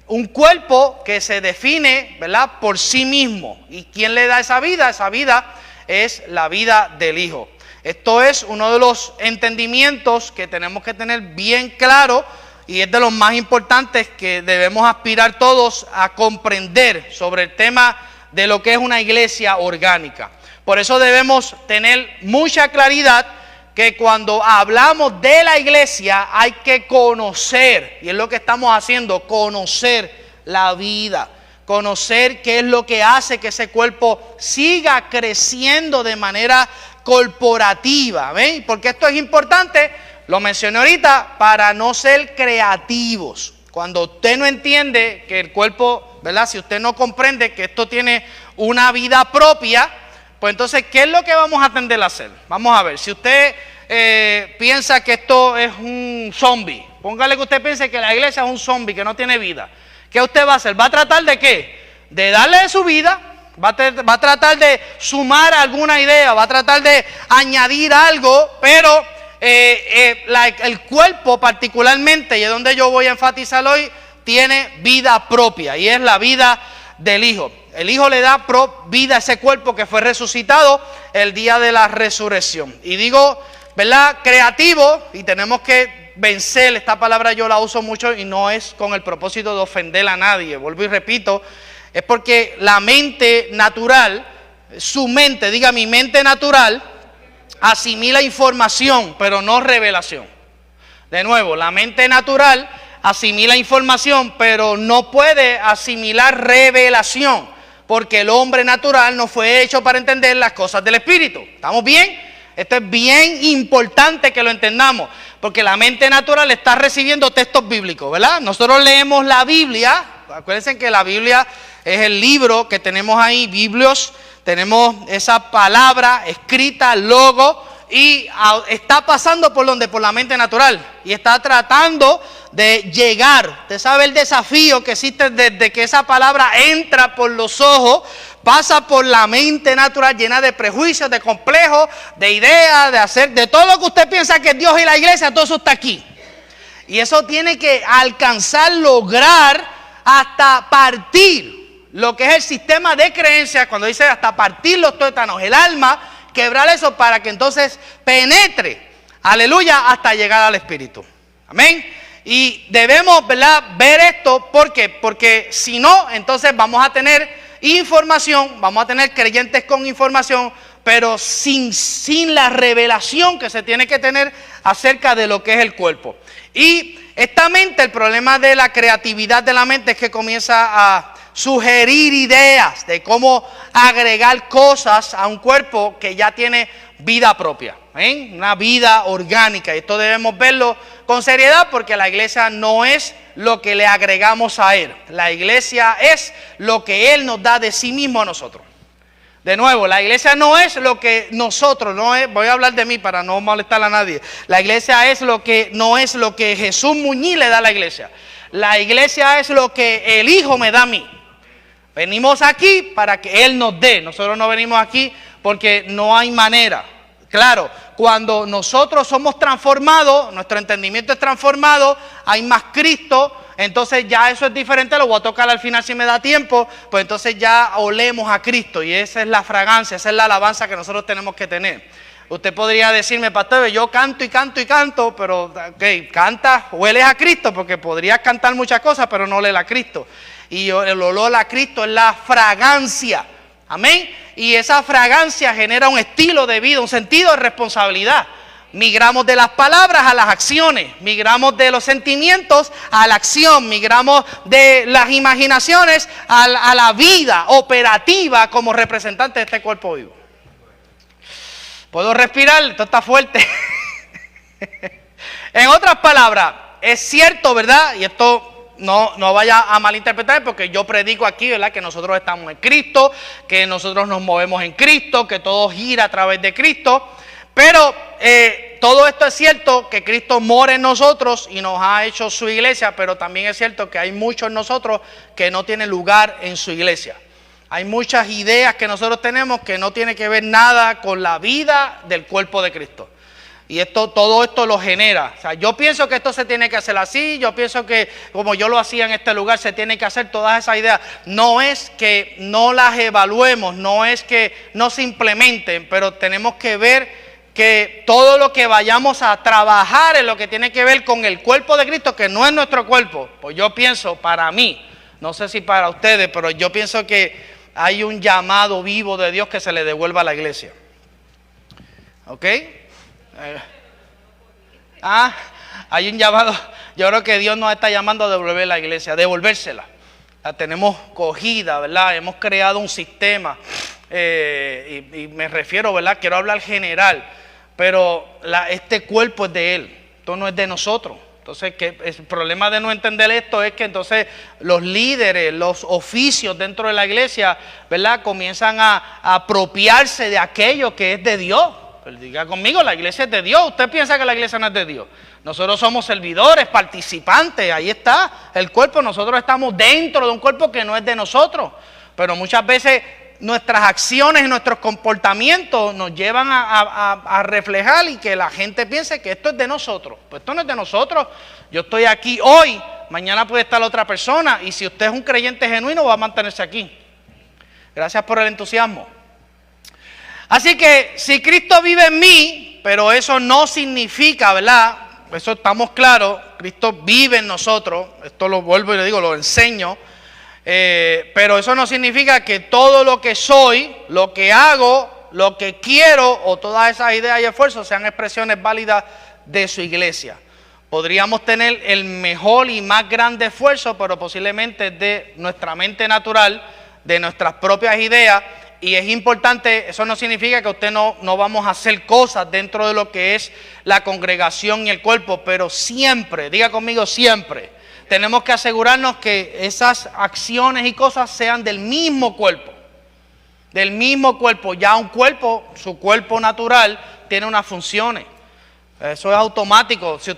un cuerpo que se define, ¿verdad?, por sí mismo. ¿Y quién le da esa vida? Esa vida es la vida del Hijo. Esto es uno de los entendimientos que tenemos que tener bien claro y es de los más importantes que debemos aspirar todos a comprender sobre el tema de lo que es una iglesia orgánica. Por eso debemos tener mucha claridad que cuando hablamos de la iglesia hay que conocer, y es lo que estamos haciendo, conocer la vida, conocer qué es lo que hace que ese cuerpo siga creciendo de manera corporativa. ¿Ven? Porque esto es importante, lo mencioné ahorita, para no ser creativos. Cuando usted no entiende que el cuerpo, ¿verdad? Si usted no comprende que esto tiene una vida propia, pues entonces, ¿qué es lo que vamos a tender a hacer? Vamos a ver, si usted piensa que esto es un zombie, póngale que usted piense que la iglesia es un zombie, que no tiene vida. ¿Qué usted va a hacer? ¿Va a tratar de qué? De darle de su vida, va a tratar de sumar alguna idea, va a tratar de añadir algo, pero el cuerpo particularmente, y es donde yo voy a enfatizar hoy, tiene vida propia, y es la vida del Hijo. El Hijo le da vida a ese cuerpo que fue resucitado el día de la resurrección. Y digo, ¿verdad? Creativo, y tenemos que vencer, esta palabra yo la uso mucho y no es con el propósito de ofender a nadie, vuelvo y repito, es porque la mente natural, su mente, diga mi mente natural, asimila información, pero no revelación. De nuevo, la mente natural asimila información, pero no puede asimilar revelación, porque el hombre natural no fue hecho para entender las cosas del Espíritu. ¿Estamos bien? Esto es bien importante que lo entendamos, porque la mente natural está recibiendo textos bíblicos, ¿verdad? Nosotros leemos la Biblia, acuérdense que la Biblia es el libro que tenemos ahí, Biblios, tenemos esa palabra escrita, logo, y está pasando por donde, por la mente natural, y está tratando de llegar. Usted sabe el desafío que existe desde que esa palabra entra por los ojos, pasa por la mente natural llena de prejuicios, de complejos, de ideas, de hacer, de todo lo que usted piensa que es Dios y la iglesia, todo eso está aquí. Y eso tiene que alcanzar, lograr, hasta partir lo que es el sistema de creencias, cuando dice hasta partir los tuétanos, el alma, quebrar eso para que entonces penetre, aleluya, hasta llegar al Espíritu. Amén. Y debemos, ¿verdad?, ver esto, ¿por qué? Porque si no, entonces vamos a tener información, vamos a tener creyentes con información, pero sin la revelación que se tiene que tener acerca de lo que es el cuerpo. Y esta mente, el problema de la creatividad de la mente es que comienza a sugerir ideas de cómo agregar cosas a un cuerpo que ya tiene vida propia, ¿eh? Una vida orgánica. Y esto debemos verlo con seriedad, porque la iglesia no es lo que le agregamos a Él. La iglesia es lo que Él nos da de sí mismo a nosotros. De nuevo, la iglesia no es lo que nosotros, no es, voy a hablar de mí para no molestar a nadie. La iglesia es lo que no es lo que Jesús Muñiz le da a la iglesia. La iglesia es lo que el Hijo me da a mí. Venimos aquí para que Él nos dé. Nosotros no venimos aquí porque no hay manera. Claro, cuando nosotros somos transformados, nuestro entendimiento es transformado, hay más Cristo, entonces ya eso es diferente, lo voy a tocar al final si me da tiempo, pues entonces ya olemos a Cristo, y esa es la fragancia, esa es la alabanza que nosotros tenemos que tener. Usted podría decirme, pastor, yo canto y canto y canto, pero ok, cantas, hueles a Cristo, porque podrías cantar muchas cosas, pero no hueles a Cristo. Y el olor a Cristo es la fragancia, amén. Y esa fragancia genera un estilo de vida, un sentido de responsabilidad. Migramos de las palabras a las acciones, migramos de los sentimientos a la acción, migramos de las imaginaciones a la vida operativa como representante de este cuerpo vivo. ¿Puedo respirar? Esto está fuerte. En otras palabras, es cierto, ¿verdad? Y esto no vaya a malinterpretar, porque yo predico aquí, ¿verdad?, que nosotros estamos en Cristo, que nosotros nos movemos en Cristo, que todo gira a través de Cristo. Pero todo esto es cierto, que Cristo mora en nosotros y nos ha hecho su iglesia, pero también es cierto que hay muchos en nosotros que no tienen lugar en su iglesia. Hay muchas ideas que nosotros tenemos que no tienen que ver nada con la vida del cuerpo de Cristo. Y todo esto lo genera. O sea, yo pienso que esto se tiene que hacer así, yo pienso que como yo lo hacía en este lugar se tiene que hacer todas esas ideas. No es que no las evaluemos, no es que no se implementen, pero tenemos que ver que todo lo que vayamos a trabajar en lo que tiene que ver con el cuerpo de Cristo, que no es nuestro cuerpo. Pues yo pienso, para mí, no sé si para ustedes, pero yo pienso que hay un llamado vivo de Dios que se le devuelva a la iglesia. ¿Ok? Hay un llamado. Yo creo que Dios nos está llamando a devolver la iglesia, a devolvérsela. la tenemos cogida, ¿verdad? Hemos creado un sistema, y me refiero, ¿verdad? Quiero hablar general, pero este cuerpo es de Él, esto no es de nosotros. Entonces, el problema de no entender esto es que entonces los líderes, los oficios dentro de la iglesia, ¿verdad? Comienzan a apropiarse de aquello que es de Dios. Pero diga conmigo, la iglesia es de Dios. ¿Usted piensa que la iglesia no es de Dios? Nosotros somos servidores, participantes, ahí está el cuerpo. Nosotros estamos dentro de un cuerpo que no es de nosotros. Pero muchas veces nuestras acciones y nuestros comportamientos nos llevan a reflejar y que la gente piense que esto es de nosotros. Pues esto no es de nosotros. Yo estoy aquí hoy, mañana puede estar otra persona, y si usted es un creyente genuino va a mantenerse aquí. Gracias por el entusiasmo. Así que si Cristo vive en mí, pero eso no significa, ¿verdad? Eso estamos claros, Cristo vive en nosotros, esto lo vuelvo y le digo, lo enseño. Pero eso no significa que todo lo que soy, lo que hago, lo que quiero o todas esas ideas y esfuerzos sean expresiones válidas de su iglesia. Podríamos tener el mejor y más grande esfuerzo, pero posiblemente de nuestra mente natural, de nuestras propias ideas. Y es importante, eso no significa que usted no vamos a hacer cosas dentro de lo que es la congregación y el cuerpo, pero siempre, diga conmigo siempre, tenemos que asegurarnos que esas acciones y cosas sean del mismo cuerpo. Del mismo cuerpo. Ya un cuerpo, su cuerpo natural, tiene unas funciones. Eso es automático. Si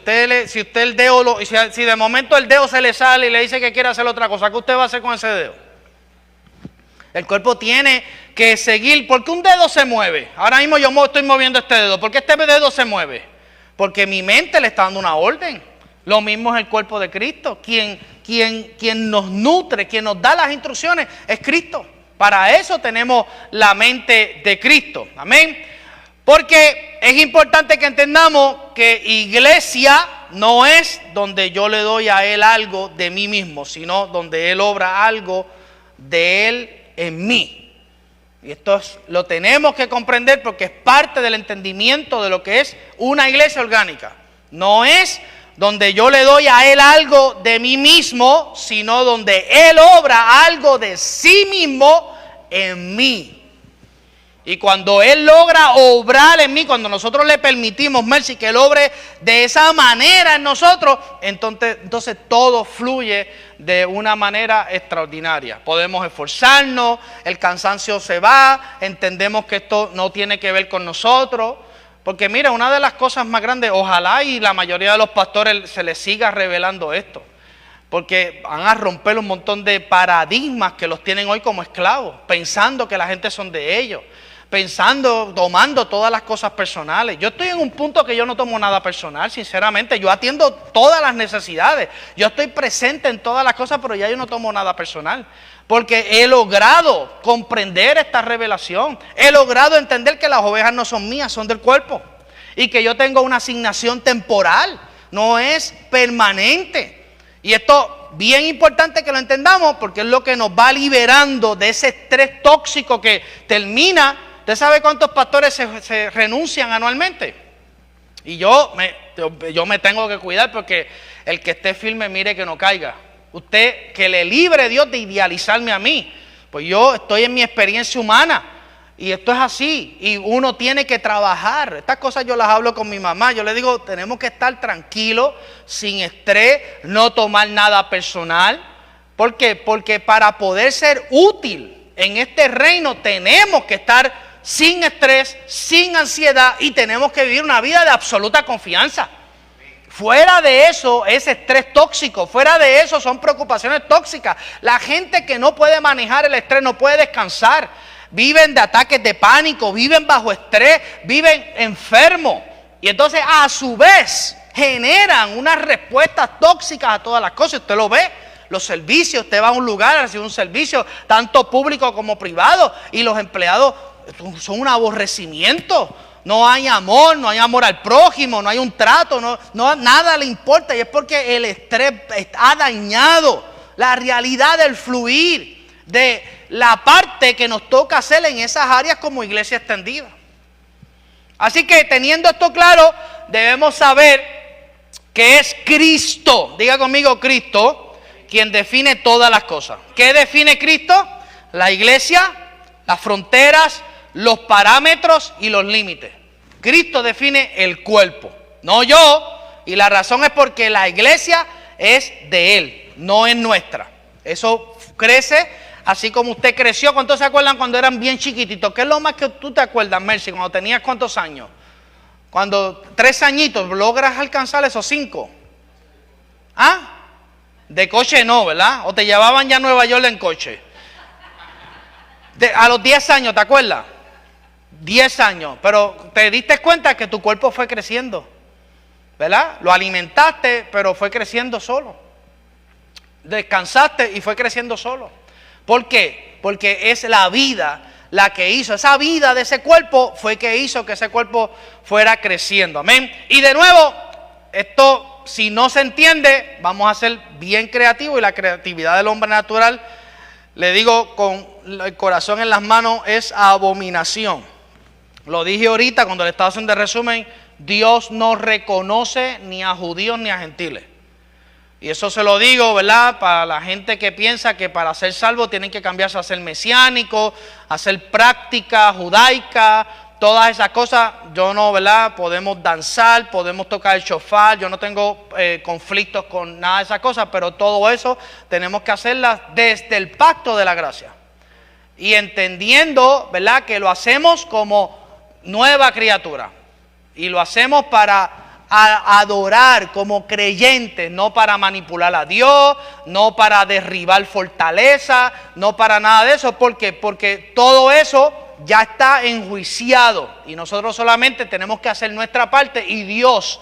de momento el dedo se le sale y le dice que quiere hacer otra cosa, ¿qué usted va a hacer con ese dedo? El cuerpo tiene que seguir. ¿Por qué un dedo se mueve? Ahora mismo yo estoy moviendo este dedo. ¿Por qué este dedo se mueve? Porque mi mente le está dando una orden. Lo mismo es el cuerpo de Cristo. Quien nos nutre, quien nos da las instrucciones es Cristo. Para eso tenemos la mente de Cristo. Amén. Porque es importante que entendamos que iglesia no es donde yo le doy a Él algo de mí mismo, sino donde Él obra algo de Él en mí. Y esto lo tenemos que comprender porque es parte del entendimiento de lo que es una iglesia orgánica. No es donde yo le doy a Él algo de mí mismo, sino donde Él obra algo de sí mismo en mí. Y cuando Él logra obrar en mí, cuando nosotros le permitimos, Mercy, que Él obre de esa manera en nosotros, entonces todo fluye de una manera extraordinaria. Podemos esforzarnos, el cansancio se va, entendemos que esto no tiene que ver con nosotros. Porque mira, una de las cosas más grandes, ojalá y la mayoría de los pastores se les siga revelando esto, porque van a romper un montón de paradigmas que los tienen hoy como esclavos, pensando que la gente son de ellos, tomando todas las cosas personales. Yo estoy en un punto que yo no tomo nada personal, sinceramente. Yo atiendo todas las necesidades, yo estoy presente en todas las cosas, pero ya yo no tomo nada personal. Porque he logrado comprender esta revelación. He logrado entender que las ovejas no son mías, son del cuerpo. Y que yo tengo una asignación temporal, no es permanente. Y esto bien importante que lo entendamos porque es lo que nos va liberando de ese estrés tóxico que termina. ¿Usted sabe cuántos pastores se renuncian anualmente? Y yo me tengo que cuidar porque el que esté firme mire que no caiga. Usted, que le libre Dios de idealizarme a mí. Pues yo estoy en mi experiencia humana y esto es así. Y uno tiene que trabajar. Estas cosas yo las hablo con mi mamá. Yo le digo, tenemos que estar tranquilos, sin estrés, no tomar nada personal. ¿Por qué? Porque para poder ser útil en este reino tenemos que estar sin estrés, sin ansiedad y tenemos que vivir una vida de absoluta confianza. Fuera de eso es estrés tóxico, fuera de eso son preocupaciones tóxicas. La gente que no puede manejar el estrés no puede descansar. Viven de ataques de pánico, viven bajo estrés, viven enfermos. Y entonces a su vez generan unas respuestas tóxicas a todas las cosas. Usted lo ve, los servicios, usted va a un lugar a recibir un servicio, tanto público como privado, y los empleados son un aborrecimiento. No hay amor al prójimo, no hay un trato, nada le importa. Y es porque el estrés ha dañado la realidad del fluir, de la parte que nos toca hacer en esas áreas como iglesia extendida. Así que teniendo esto claro, debemos saber que es Cristo. Diga conmigo Cristo, quien define todas las cosas. ¿Qué define Cristo? La iglesia, las fronteras, los parámetros y los límites. Cristo define el cuerpo, no yo, y la razón es porque la iglesia es de Él, no es nuestra. Eso crece así como usted creció. ¿Cuántos se acuerdan cuando eran bien chiquititos? ¿Qué es lo más que tú te acuerdas, Mercy, cuando tenías cuántos años? Cuando 3 añitos, ¿logras alcanzar esos 5? ¿Ah? De coche no, ¿verdad? O te llevaban ya a Nueva York en coche. A los 10 años, ¿te acuerdas? 10 años, pero te diste cuenta que tu cuerpo fue creciendo, ¿verdad? Lo alimentaste, pero fue creciendo solo. Descansaste y fue creciendo solo. ¿Por qué? Porque es la vida la que hizo, esa vida de ese cuerpo fue que hizo que ese cuerpo fuera creciendo. Amén. Y de nuevo, esto si no se entiende, vamos a ser bien creativos, y la creatividad del hombre natural, le digo con el corazón en las manos, es abominación. Lo dije ahorita cuando le estaba haciendo el resumen, Dios no reconoce ni a judíos ni a gentiles. Y eso se lo digo, ¿verdad? Para la gente que piensa que para ser salvo tienen que cambiarse a ser mesiánico, a ser práctica judaica, todas esas cosas. Yo no, ¿verdad? Podemos danzar, podemos tocar el shofar, yo no tengo conflictos con nada de esas cosas, pero todo eso tenemos que hacerlas desde el pacto de la gracia. Y entendiendo, ¿verdad? Que lo hacemos como nueva criatura. Y lo hacemos para adorar como creyentes, no para manipular a Dios, no para derribar fortaleza, no para nada de eso. ¿Por qué? Porque todo eso ya está enjuiciado y nosotros solamente tenemos que hacer nuestra parte y Dios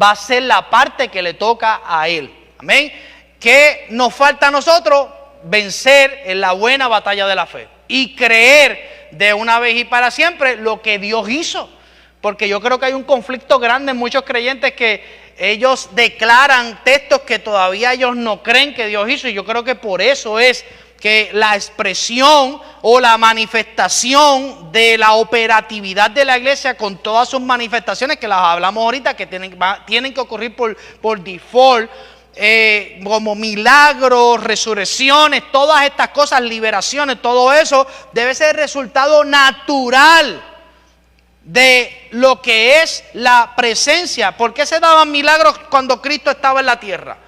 va a hacer la parte que le toca a Él. Amén. ¿Qué nos falta a nosotros? Vencer en la buena batalla de la fe y creer de una vez y para siempre lo que Dios hizo. Porque yo creo que hay un conflicto grande en muchos creyentes que ellos declaran textos que todavía ellos no creen que Dios hizo. Y yo creo que por eso es que la expresión o la manifestación de la operatividad de la iglesia con todas sus manifestaciones, que las hablamos ahorita, que tienen que ocurrir por default, como milagros, resurrecciones, todas estas cosas, liberaciones, todo eso debe ser resultado natural de lo que es la presencia. ¿Por qué se daban milagros cuando Cristo estaba en la tierra?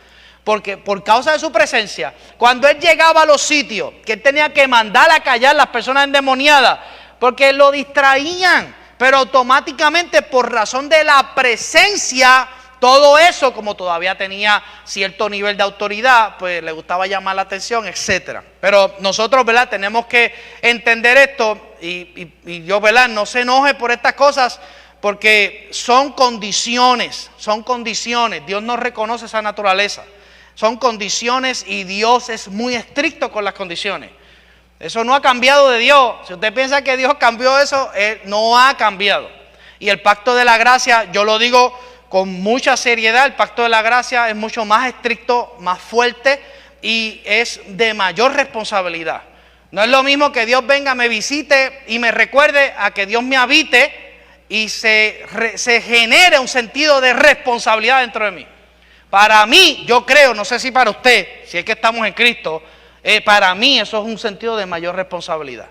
Porque por causa de su presencia. Cuando Él llegaba a los sitios que Él tenía que mandar a callar las personas endemoniadas, porque lo distraían, pero automáticamente por razón de la presencia, todo eso, como todavía tenía cierto nivel de autoridad, pues le gustaba llamar la atención, etcétera. Pero nosotros, ¿verdad?, tenemos que entender esto y yo, ¿verdad?, no se enoje por estas cosas porque son condiciones, Dios no reconoce esa naturaleza. Son condiciones y Dios es muy estricto con las condiciones. Eso no ha cambiado de Dios. Si usted piensa que Dios cambió eso, no ha cambiado. Y el pacto de la gracia, yo lo digo con mucha seriedad, el pacto de la gracia es mucho más estricto, más fuerte y es de mayor responsabilidad. No es lo mismo que Dios venga, me visite y me recuerde a que Dios me habite y se genere un sentido de responsabilidad dentro de mí. Para mí, yo creo, no sé si para usted, si es que estamos en Cristo, para mí eso es un sentido de mayor responsabilidad.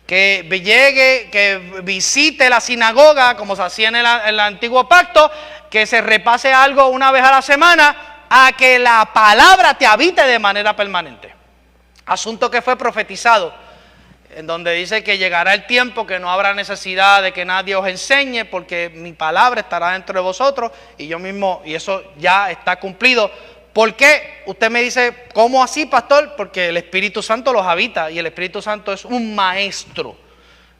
Que llegue, que visite la sinagoga, como se hacía en el antiguo pacto, que se repase algo una vez a la semana, a que la palabra te habite de manera permanente. Asunto que fue profetizado, en donde dice que llegará el tiempo que no habrá necesidad de que nadie os enseñe, porque mi palabra estará dentro de vosotros, y yo mismo, y eso ya está cumplido. ¿Por qué? Usted me dice, ¿cómo así, pastor? Porque el Espíritu Santo los habita y el Espíritu Santo es un maestro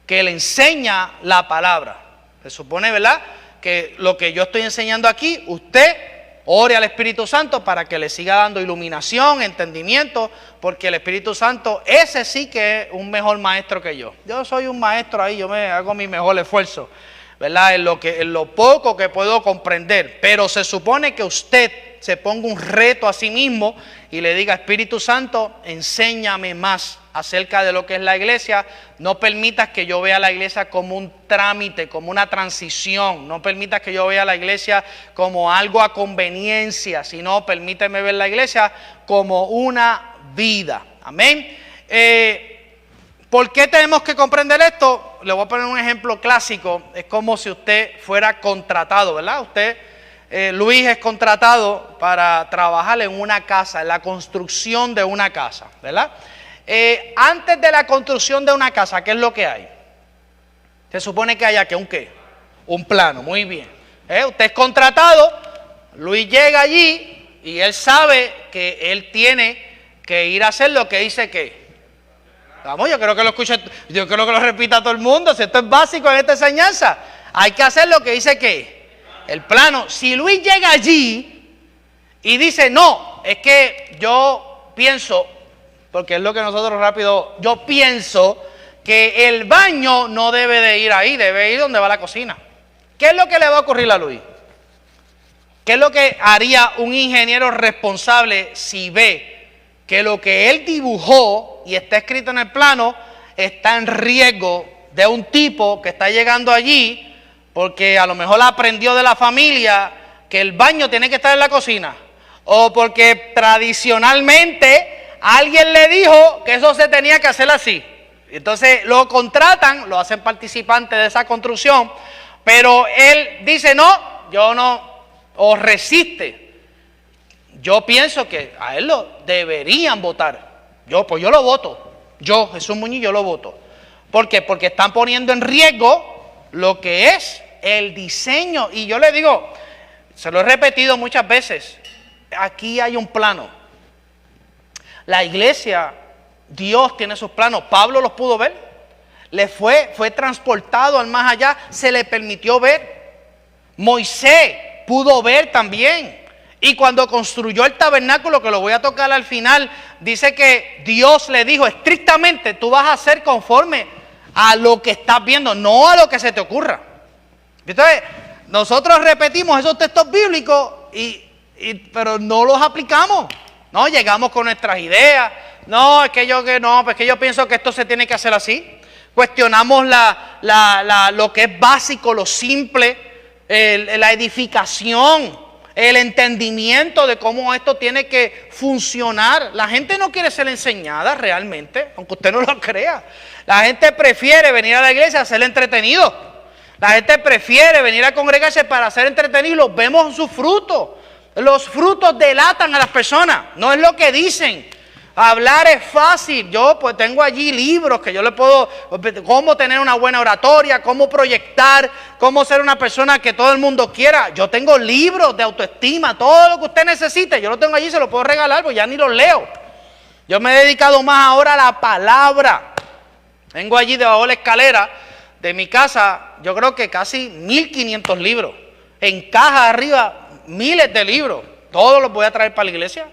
que le enseña la palabra. Se supone, ¿verdad?, que lo que yo estoy enseñando aquí, usted ore al Espíritu Santo para que le siga dando iluminación, entendimiento, porque el Espíritu Santo, ese sí que es un mejor maestro que yo. Yo soy un maestro ahí, yo me hago mi mejor esfuerzo, ¿verdad?, en lo poco que puedo comprender. Pero se supone que usted se ponga un reto a sí mismo y le diga: Espíritu Santo, enséñame más acerca de lo que es la iglesia. No permitas que yo vea la iglesia como un trámite, como una transición. No permitas que yo vea la iglesia como algo a conveniencia, sino permíteme ver la iglesia como una vida. Amén. ¿Por qué tenemos que comprender esto? Le voy a poner un ejemplo clásico. Es como si usted fuera contratado, ¿verdad? Luis es contratado para trabajar en una casa, en la construcción de una casa, ¿verdad? Antes de la construcción de una casa, ¿qué es lo que hay? Se supone que haya ¿qué? Un plano, muy bien. Usted es contratado, Luis llega allí y él sabe que él tiene que ir a hacer lo que dice que. Vamos, yo creo que lo escuche, yo creo que lo repita todo el mundo. Si esto es básico en esta enseñanza, hay que hacer lo que dice que el plano. Si Luis llega allí y dice: no, es que yo pienso, porque es lo que nosotros rápido, yo pienso que el baño no debe de ir ahí, debe ir donde va la cocina. ¿Qué es lo que le va a ocurrir a Luis? ¿Qué es lo que haría un ingeniero responsable si ve que lo que él dibujó y está escrito en el plano está en riesgo de un tipo que está llegando allí porque a lo mejor aprendió de la familia que el baño tiene que estar en la cocina, o porque tradicionalmente alguien le dijo que eso se tenía que hacer así? Entonces lo contratan, lo hacen participante de esa construcción, pero él dice: no, yo no, o resiste. Yo pienso que a él lo deberían votar. Yo lo voto. Yo, Jesús Muñiz, yo lo voto. ¿Por qué? Porque están poniendo en riesgo lo que es el diseño. Y yo le digo, se lo he repetido muchas veces, aquí hay un plano. La iglesia, Dios tiene sus planos. Pablo los pudo ver. Fue transportado al más allá, se le permitió ver. Moisés pudo ver también. Y cuando construyó el tabernáculo, que lo voy a tocar al final, dice que Dios le dijo estrictamente: tú vas a hacer conforme a lo que estás viendo, no a lo que se te ocurra. Entonces, nosotros repetimos esos textos bíblicos, pero no los aplicamos. No, llegamos con nuestras ideas. No, es que yo pienso que esto se tiene que hacer así. Cuestionamos lo que es básico, lo simple, la edificación, el entendimiento de cómo esto tiene que funcionar. La gente no quiere ser enseñada realmente, aunque usted no lo crea. La gente prefiere venir a la iglesia a ser entretenido. La gente prefiere venir a congregarse para ser entretenido, y los vemos en sus frutos. Los frutos delatan a las personas, no es lo que dicen. Hablar es fácil. Yo pues tengo allí libros que yo le puedo, cómo tener una buena oratoria, cómo proyectar, cómo ser una persona que todo el mundo quiera. Yo tengo libros de autoestima, todo lo que usted necesite, yo lo tengo allí, se lo puedo regalar, pues ya ni los leo. Yo me he dedicado más ahora a la palabra. Tengo allí debajo de la escalera de mi casa, yo creo que casi 1500 libros. En caja arriba, miles de libros. Todos los voy a traer para la iglesia,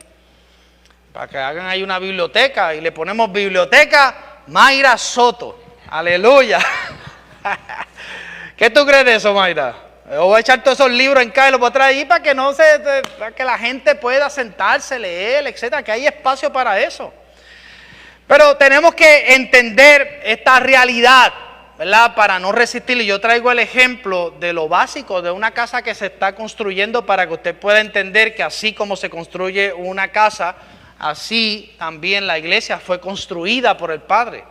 para que hagan ahí una biblioteca, y le ponemos Biblioteca Mayra Soto. Aleluya. ¿Qué tú crees de eso, Mayra? Yo voy a echar todos esos libros en caja y los voy a traer ahí para que la gente pueda sentarse, leer, etcétera, que hay espacio para eso. Pero tenemos que entender esta realidad, ¿verdad? Para no resistir. Y yo traigo el ejemplo de lo básico de una casa que se está construyendo, para que usted pueda entender que así como se construye una casa, así también la iglesia fue construida por el Padre.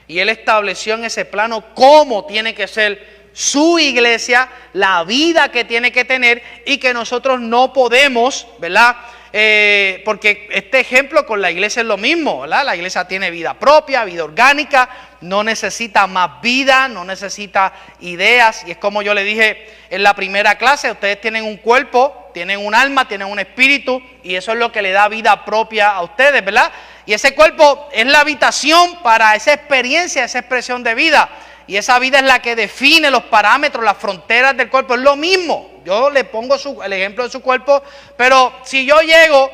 Y Él estableció en ese plano cómo tiene que ser su iglesia, la vida que tiene que tener, y que nosotros no podemos, ¿verdad? Porque este ejemplo con la iglesia es lo mismo, ¿verdad? La iglesia tiene vida propia, vida orgánica, no necesita más vida, no necesita ideas. Y es como yo le dije en la primera clase: ustedes tienen un cuerpo, tienen un alma, tienen un espíritu, y eso es lo que le da vida propia a ustedes, ¿verdad? Y ese cuerpo es la habitación para esa experiencia, esa expresión de vida. Y esa vida es la que define los parámetros, las fronteras del cuerpo. Es lo mismo. Yo le pongo el ejemplo de su cuerpo, pero si yo llego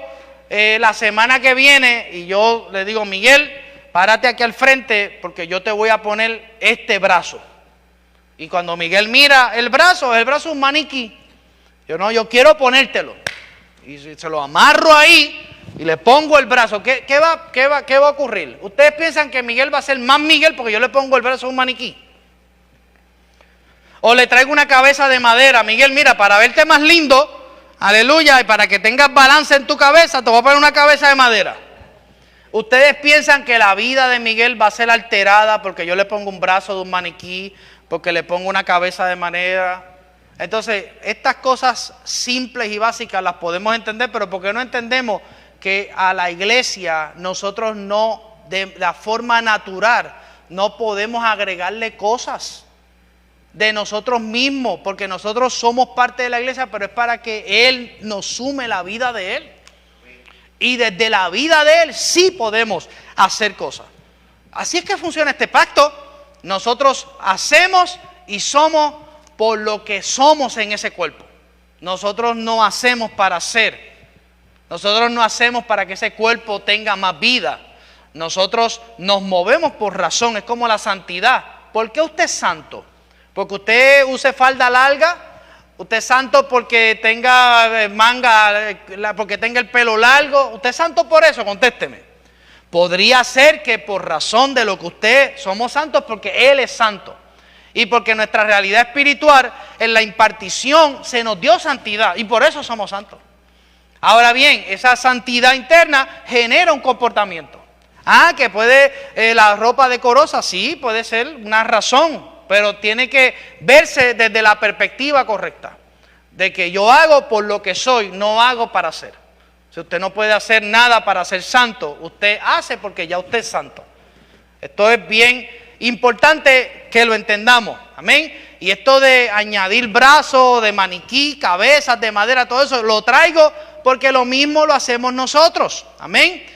la semana que viene y yo le digo: Miguel, párate aquí al frente porque yo te voy a poner este brazo. Y cuando Miguel mira el brazo es un maniquí. Yo quiero ponértelo. y si se lo amarro ahí y le pongo el brazo, ¿qué va a ocurrir? ¿Ustedes piensan que Miguel va a ser más Miguel porque yo le pongo el brazo a un maniquí? O le traigo una cabeza de madera. Miguel, mira, para verte más lindo, aleluya, y para que tengas balance en tu cabeza, te voy a poner una cabeza de madera. ¿Ustedes piensan que la vida de Miguel va a ser alterada porque yo le pongo un brazo de un maniquí, porque le pongo una cabeza de madera? Entonces, estas cosas simples y básicas las podemos entender, pero ¿por qué no entendemos que a la iglesia nosotros no, de la forma natural, no podemos agregarle cosas de nosotros mismos? Porque nosotros somos parte de la iglesia, pero es para que Él nos sume la vida de Él. Y desde la vida de Él sí podemos hacer cosas. Así es que funciona este pacto. Nosotros hacemos y somos por lo que somos en ese cuerpo. Nosotros no hacemos para hacer. Nosotros no hacemos para que ese cuerpo tenga más vida. Nosotros nos movemos por razón. Es como la santidad. ¿Por qué usted es santo? ¿Porque usted use falda larga? ¿Usted es santo porque tenga manga, porque tenga el pelo largo? ¿Usted es santo por eso? Contésteme. Podría ser que por razón de lo que usted somos santos porque Él es santo. Y porque nuestra realidad espiritual en la impartición se nos dio santidad. Y por eso somos santos. Ahora bien, esa santidad interna genera un comportamiento. Que puede la ropa decorosa, sí, puede ser una razón. Pero tiene que verse desde la perspectiva correcta. De que yo hago por lo que soy, no hago para ser. Si usted no puede hacer nada para ser santo, usted hace porque ya usted es santo. Esto es bien importante que lo entendamos. Amén. Y esto de añadir brazos, de maniquí, cabezas de madera, todo eso, lo traigo porque lo mismo lo hacemos nosotros. Amén.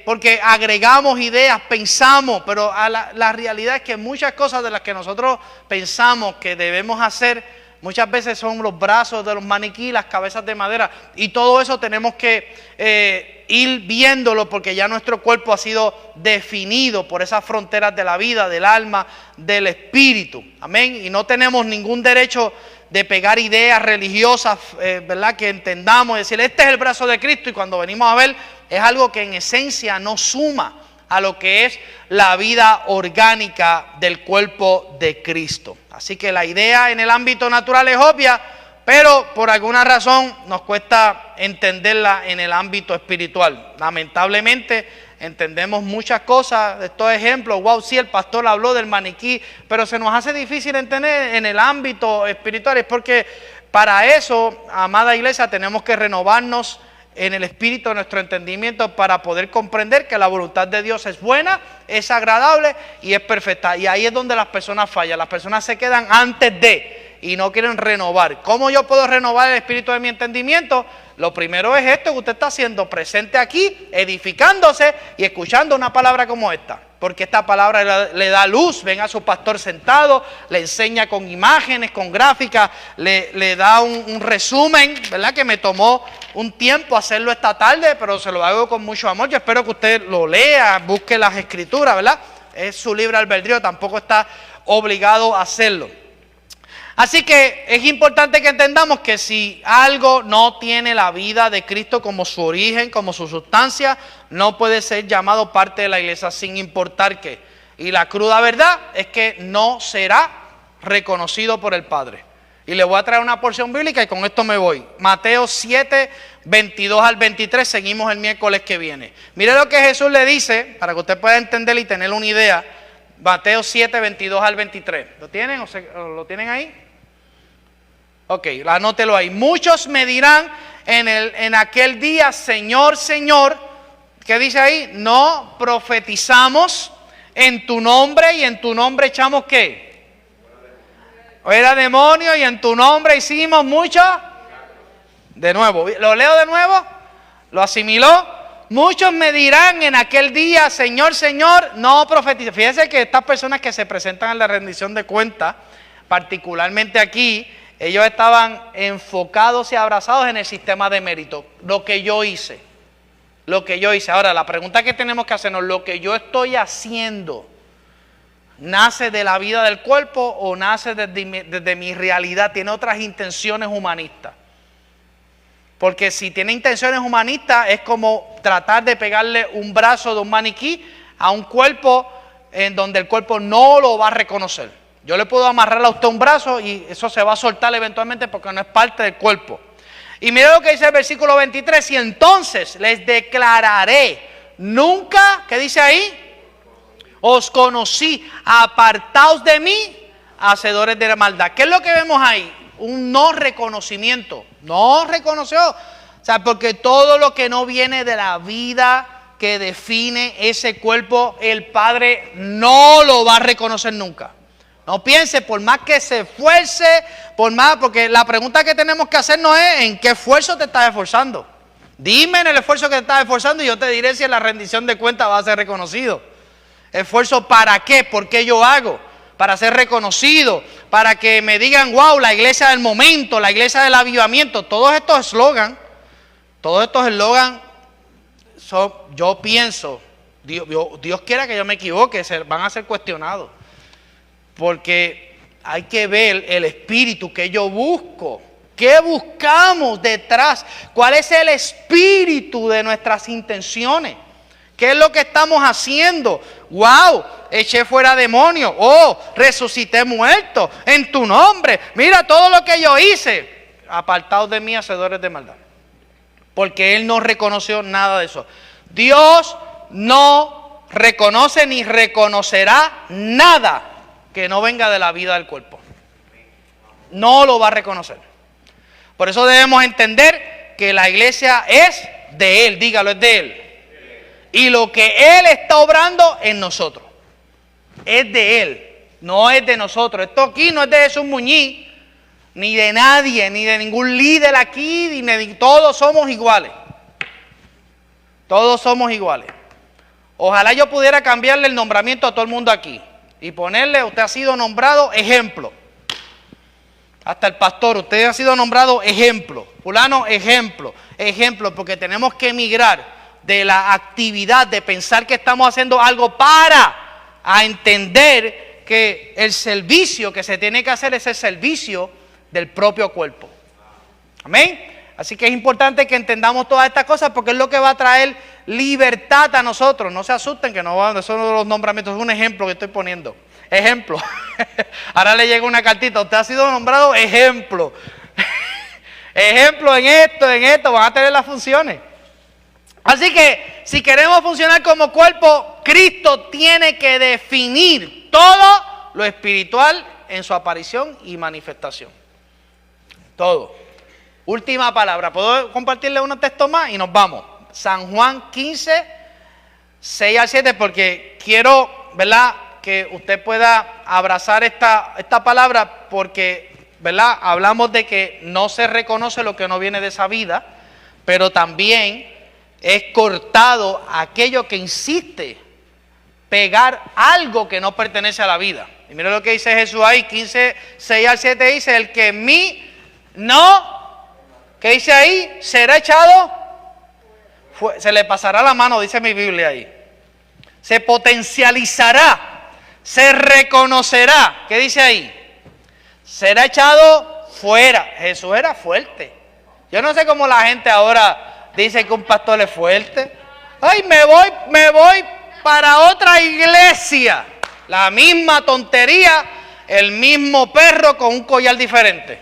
Porque agregamos ideas, pensamos, pero la realidad es que muchas cosas de las que nosotros pensamos que debemos hacer, muchas veces son los brazos de los maniquí, las cabezas de madera, y todo eso tenemos que ir viéndolo porque ya nuestro cuerpo ha sido definido por esas fronteras de la vida, del alma, del espíritu. Amén. Y no tenemos ningún derecho de pegar ideas religiosas, ¿verdad? Que entendamos, decir, este es el brazo de Cristo, y cuando venimos a ver, es algo que en esencia no suma a lo que es la vida orgánica del cuerpo de Cristo. Así que la idea en el ámbito natural es obvia, pero por alguna razón nos cuesta entenderla en el ámbito espiritual. Lamentablemente entendemos muchas cosas de estos ejemplos. Wow, sí, el pastor habló del maniquí, pero se nos hace difícil entender en el ámbito espiritual. Es porque para eso, amada iglesia, tenemos que renovarnos en el espíritu de nuestro entendimiento para poder comprender que la voluntad de Dios es buena, es agradable y es perfecta. Y ahí es donde las personas fallan. Las personas se quedan antes de y no quieren renovar. ¿Cómo yo puedo renovar el espíritu de mi entendimiento? Lo primero es esto que usted está haciendo presente aquí, edificándose y escuchando una palabra como esta. Porque esta palabra le da luz. Ven a su pastor sentado, le enseña con imágenes, con gráficas, le da un resumen, ¿verdad? Que me tomó un tiempo hacerlo esta tarde, pero se lo hago con mucho amor. Yo espero que usted lo lea, busque las escrituras, ¿verdad? Es su libre albedrío, tampoco está obligado a hacerlo. Así que es importante que entendamos que si algo no tiene la vida de Cristo como su origen, como su sustancia, no puede ser llamado parte de la iglesia sin importar qué. Y la cruda verdad es que no será reconocido por el Padre. Y le voy a traer una porción bíblica y con esto me voy. Mateo 7, 22 al 23, seguimos el miércoles que viene. Mire lo que Jesús le dice, para que usted pueda entender y tener una idea. Mateo 7, 22 al 23. ¿Lo tienen? ¿Lo tienen ahí? Ok, anótelo ahí. Muchos me dirán en aquel día, Señor, Señor. ¿Qué dice ahí? No profetizamos en tu nombre y en tu nombre echamos ¿qué? Era demonio y en tu nombre hicimos mucho. De nuevo, ¿lo leo de nuevo? ¿Lo asimiló? Muchos me dirán en aquel día, Señor, Señor, no profetiza. Fíjense que estas personas que se presentan en la rendición de cuentas, particularmente aquí, ellos estaban enfocados y abrazados en el sistema de mérito. Lo que yo hice. Lo que yo hice. Ahora, la pregunta que tenemos que hacernos, ¿lo que yo estoy haciendo nace de la vida del cuerpo o nace desde mi realidad? ¿Tiene otras intenciones humanistas? Porque si tiene intenciones humanistas, es como tratar de pegarle un brazo de un maniquí a un cuerpo en donde el cuerpo no lo va a reconocer. Yo le puedo amarrar a usted un brazo y eso se va a soltar eventualmente porque no es parte del cuerpo. Y mira lo que dice el versículo 23, y entonces les declararé, nunca, ¿qué dice ahí? Os conocí, apartaos de mí, hacedores de la maldad. ¿Qué es lo que vemos ahí? Un no reconocimiento. No reconoció. O sea, porque todo lo que no viene de la vida que define ese cuerpo, el Padre no lo va a reconocer nunca. No piense, por más que se esfuerce, por más, porque la pregunta que tenemos que hacer no es en qué esfuerzo te estás esforzando. Dime en el esfuerzo que te estás esforzando y yo te diré si en la rendición de cuentas va a ser reconocido. ¿Esfuerzo para qué? ¿Por qué yo hago? Para ser reconocido, para que me digan, wow, la iglesia del momento, la iglesia del avivamiento. Todos estos eslogans, yo pienso, Dios quiera que yo me equivoque, van a ser cuestionados. Porque hay que ver el espíritu que yo busco. ¿Qué buscamos detrás? ¿Cuál es el espíritu de nuestras intenciones? ¿Qué es lo que estamos haciendo? ¡Wow! Eché fuera demonios. ¡Oh! Resucité muertos en tu nombre. Mira todo lo que yo hice. Apartaos de mí, hacedores de maldad. Porque Él no reconoció nada de eso. Dios no reconoce ni reconocerá nada que no venga de la vida del cuerpo. No lo va a reconocer. Por eso debemos entender que la iglesia es de Él. Dígalo, es de Él. Y lo que Él está obrando en nosotros es de Él, no es de nosotros. Esto aquí no es de Jesús Muñiz, ni de nadie, ni de ningún líder aquí, todos somos iguales. Todos somos iguales. Ojalá yo pudiera cambiarle el nombramiento a todo el mundo aquí y ponerle, usted ha sido nombrado ejemplo. Hasta el pastor, usted ha sido nombrado ejemplo. Fulano, ejemplo. Ejemplo, porque tenemos que emigrar de la actividad de pensar que estamos haciendo algo a entender que el servicio que se tiene que hacer es el servicio del propio cuerpo. Amén. Así que es importante que entendamos todas estas cosas porque es lo que va a traer libertad a nosotros. No se asusten que no van a ser los nombramientos, es un ejemplo que estoy poniendo. Ejemplo. Ahora le llega una cartita, usted ha sido nombrado ejemplo. Ejemplo en esto, van a tener las funciones. Así que si queremos funcionar como cuerpo, Cristo tiene que definir todo lo espiritual en su aparición y manifestación. Todo. Última palabra. ¿Puedo compartirle un texto más? Y nos vamos. San Juan 15, 6 al 7, porque quiero, ¿verdad?, que usted pueda abrazar esta palabra, porque, ¿verdad?, hablamos de que no se reconoce lo que no viene de esa vida, pero también es cortado aquello que insiste pegar algo que no pertenece a la vida. Y mira lo que dice Jesús ahí, 15, 6 al 7 dice, el que en mí no, ¿qué dice ahí? Será echado, se le pasará la mano, dice mi Biblia ahí. Se potencializará, se reconocerá, ¿qué dice ahí? Será echado fuera. Jesús era fuerte. Yo no sé cómo la gente ahora dice que un pastor es fuerte. Ay, me voy para otra iglesia. La misma tontería, el mismo perro con un collar diferente.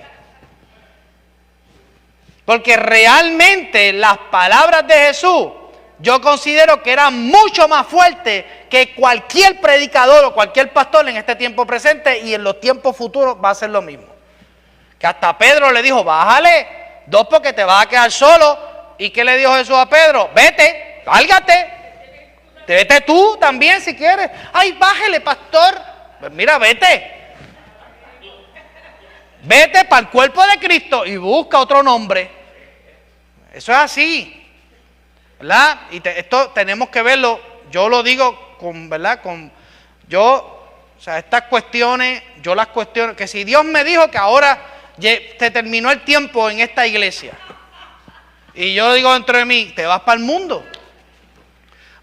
Porque realmente las palabras de Jesús, yo considero que eran mucho más fuertes que cualquier predicador o cualquier pastor en este tiempo presente, y en los tiempos futuros va a ser lo mismo. Que hasta Pedro le dijo, bájale, 2 porque te vas a quedar solo. ¿Y qué le dijo Jesús a Pedro? Vete, lárgate. Vete tú también si quieres. Ay, bájale, pastor. Pues mira, vete. Vete para el cuerpo de Cristo y busca otro nombre. Eso es así, ¿verdad? Y esto tenemos que verlo. Yo lo digo con, ¿verdad? O sea, estas cuestiones, yo las cuestiono. Que si Dios me dijo que ahora se terminó el tiempo en esta iglesia, y yo digo dentro de mí, te vas para el mundo.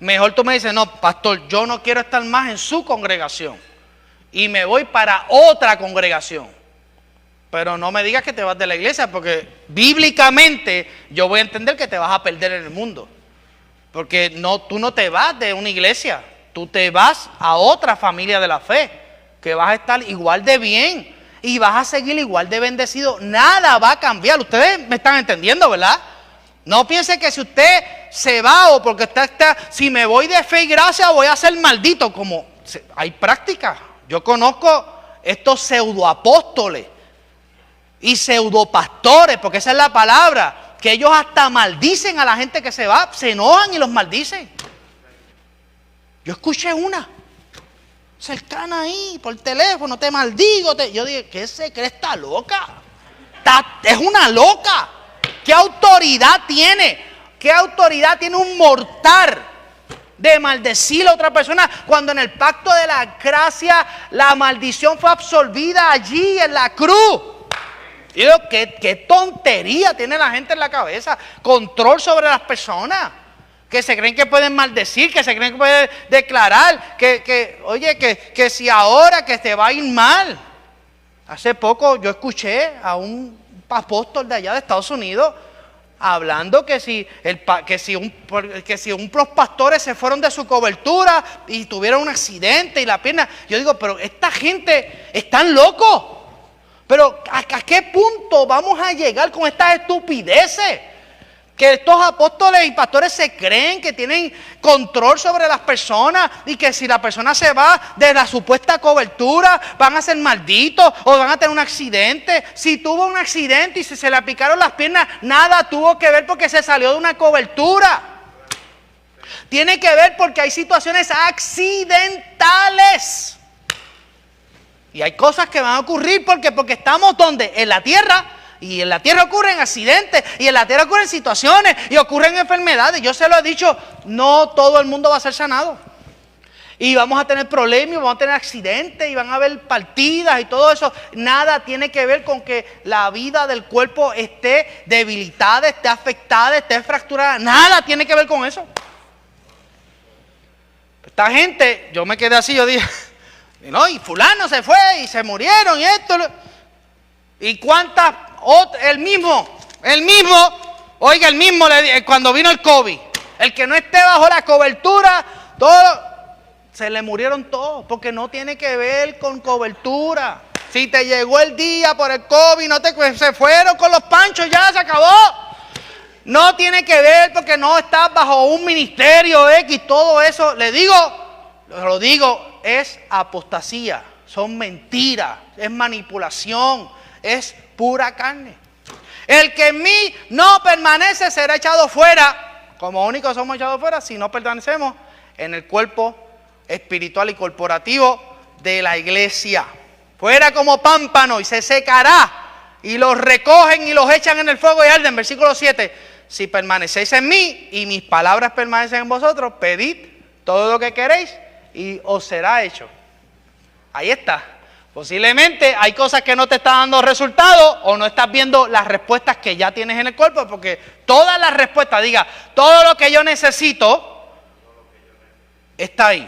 Mejor tú me dices, no, pastor, yo no quiero estar más en su congregación. Y me voy para otra congregación. Pero no me digas que te vas de la iglesia, porque bíblicamente yo voy a entender que te vas a perder en el mundo. Porque tú no te vas de una iglesia, tú te vas a otra familia de la fe, que vas a estar igual de bien y vas a seguir igual de bendecido. Nada va a cambiar. Ustedes me están entendiendo, ¿verdad? No piense que si usted se va o porque usted está, si me voy de fe y gracia voy a ser maldito. Como hay práctica. Yo conozco estos pseudoapóstoles y pseudopastores, porque esa es la palabra, que ellos hasta maldicen a la gente que se va, se enojan y los maldicen. Yo escuché una cercana ahí por teléfono, te maldigo. Yo dije, ¿qué se cree esta loca? Es una loca. ¿Qué autoridad tiene? ¿Qué autoridad tiene un mortal de maldecir a otra persona cuando en el pacto de la gracia la maldición fue absolvida allí en la cruz? Y digo, ¿qué tontería tiene la gente en la cabeza? Control sobre las personas que se creen que pueden maldecir, que se creen que pueden declarar que si ahora que te va a ir mal. Hace poco yo escuché a un apóstol de allá de Estados Unidos hablando que si unos pastores se fueron de su cobertura y tuvieron un accidente y la pierna. Yo digo, pero esta gente están locos. Pero ¿a qué punto vamos a llegar con estas estupideces? Que estos apóstoles y pastores se creen que tienen control sobre las personas y que si la persona se va de la supuesta cobertura van a ser malditos o van a tener un accidente. Si tuvo un accidente y se le picaron las piernas, nada tuvo que ver porque se salió de una cobertura. Tiene que ver porque hay situaciones accidentales. Y hay cosas que van a ocurrir porque estamos donde, en la tierra. Y en la tierra ocurren accidentes, y en la tierra ocurren situaciones, y ocurren enfermedades. Yo se lo he dicho, no todo el mundo va a ser sanado. Y vamos a tener problemas, vamos a tener accidentes, y van a haber partidas y todo eso. Nada tiene que ver con que la vida del cuerpo esté debilitada, esté afectada, esté fracturada. Nada tiene que ver con eso. Esta gente, yo me quedé así, yo dije, y fulano se fue, y se murieron, y esto. ¿Y cuántas? El mismo, cuando vino el COVID, el que no esté bajo la cobertura, se le murieron todos, porque no tiene que ver con cobertura. Si te llegó el día por el COVID, se fueron con los panchos, ya se acabó. No tiene que ver porque no estás bajo un ministerio X, todo eso, lo digo, es apostasía, son mentiras, es manipulación. Es pura carne. El que en mí no permanece será echado fuera. Como únicos somos echados fuera si no permanecemos en el cuerpo espiritual y corporativo de la iglesia. Fuera como pámpano y se secará. Y los recogen y los echan en el fuego y arden. Versículo 7. Si permanecéis en mí y mis palabras permanecen en vosotros, pedid todo lo que queréis y os será hecho. Ahí está. Posiblemente hay cosas que no te están dando resultados o no estás viendo las respuestas que ya tienes en el cuerpo, porque todas las respuestas, todo lo que yo necesito está ahí.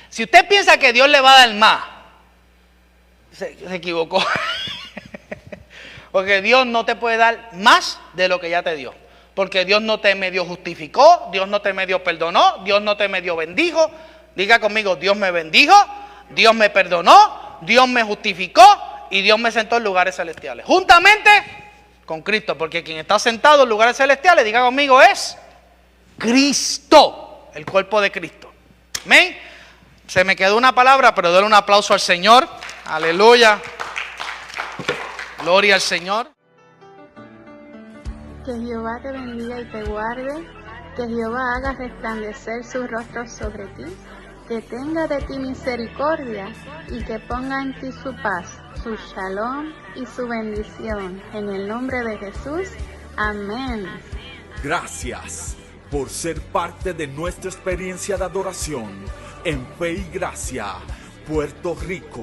Si usted piensa que Dios le va a dar más, se equivocó. Porque Dios no te puede dar más de lo que ya te dio. Porque Dios no te medio justificó, Dios no te medio perdonó, Dios no te medio bendijo. Diga conmigo, Dios me bendijo, Dios me perdonó, Dios me justificó y Dios me sentó en lugares celestiales. Juntamente con Cristo, porque quien está sentado en lugares celestiales, diga conmigo, es Cristo, el cuerpo de Cristo. Amén. Se me quedó una palabra, pero doy un aplauso al Señor. Aleluya. Gloria al Señor. Que Jehová te bendiga y te guarde. Que Jehová haga resplandecer su rostro sobre ti. Que tenga de ti misericordia y que ponga en ti su paz, su shalom y su bendición. En el nombre de Jesús. Amén. Gracias por ser parte de nuestra experiencia de adoración en Fe y Gracia, Puerto Rico.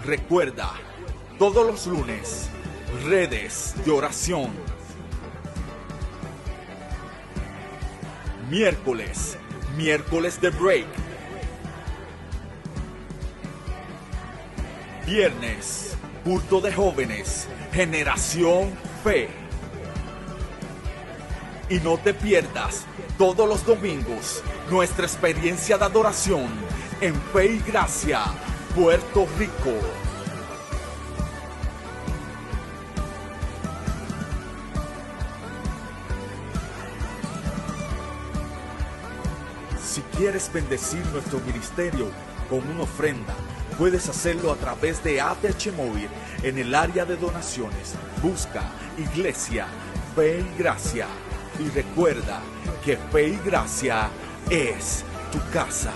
Recuerda, todos los lunes, redes de oración. Miércoles de break. Viernes, culto de jóvenes, Generación Fe. Y no te pierdas todos los domingos nuestra experiencia de adoración en Fe y Gracia, Puerto Rico. Si quieres bendecir nuestro ministerio con una ofrenda, puedes hacerlo a través de ATH Móvil en el área de donaciones. Busca Iglesia, Fe y Gracia. Y recuerda que Fe y Gracia es tu casa.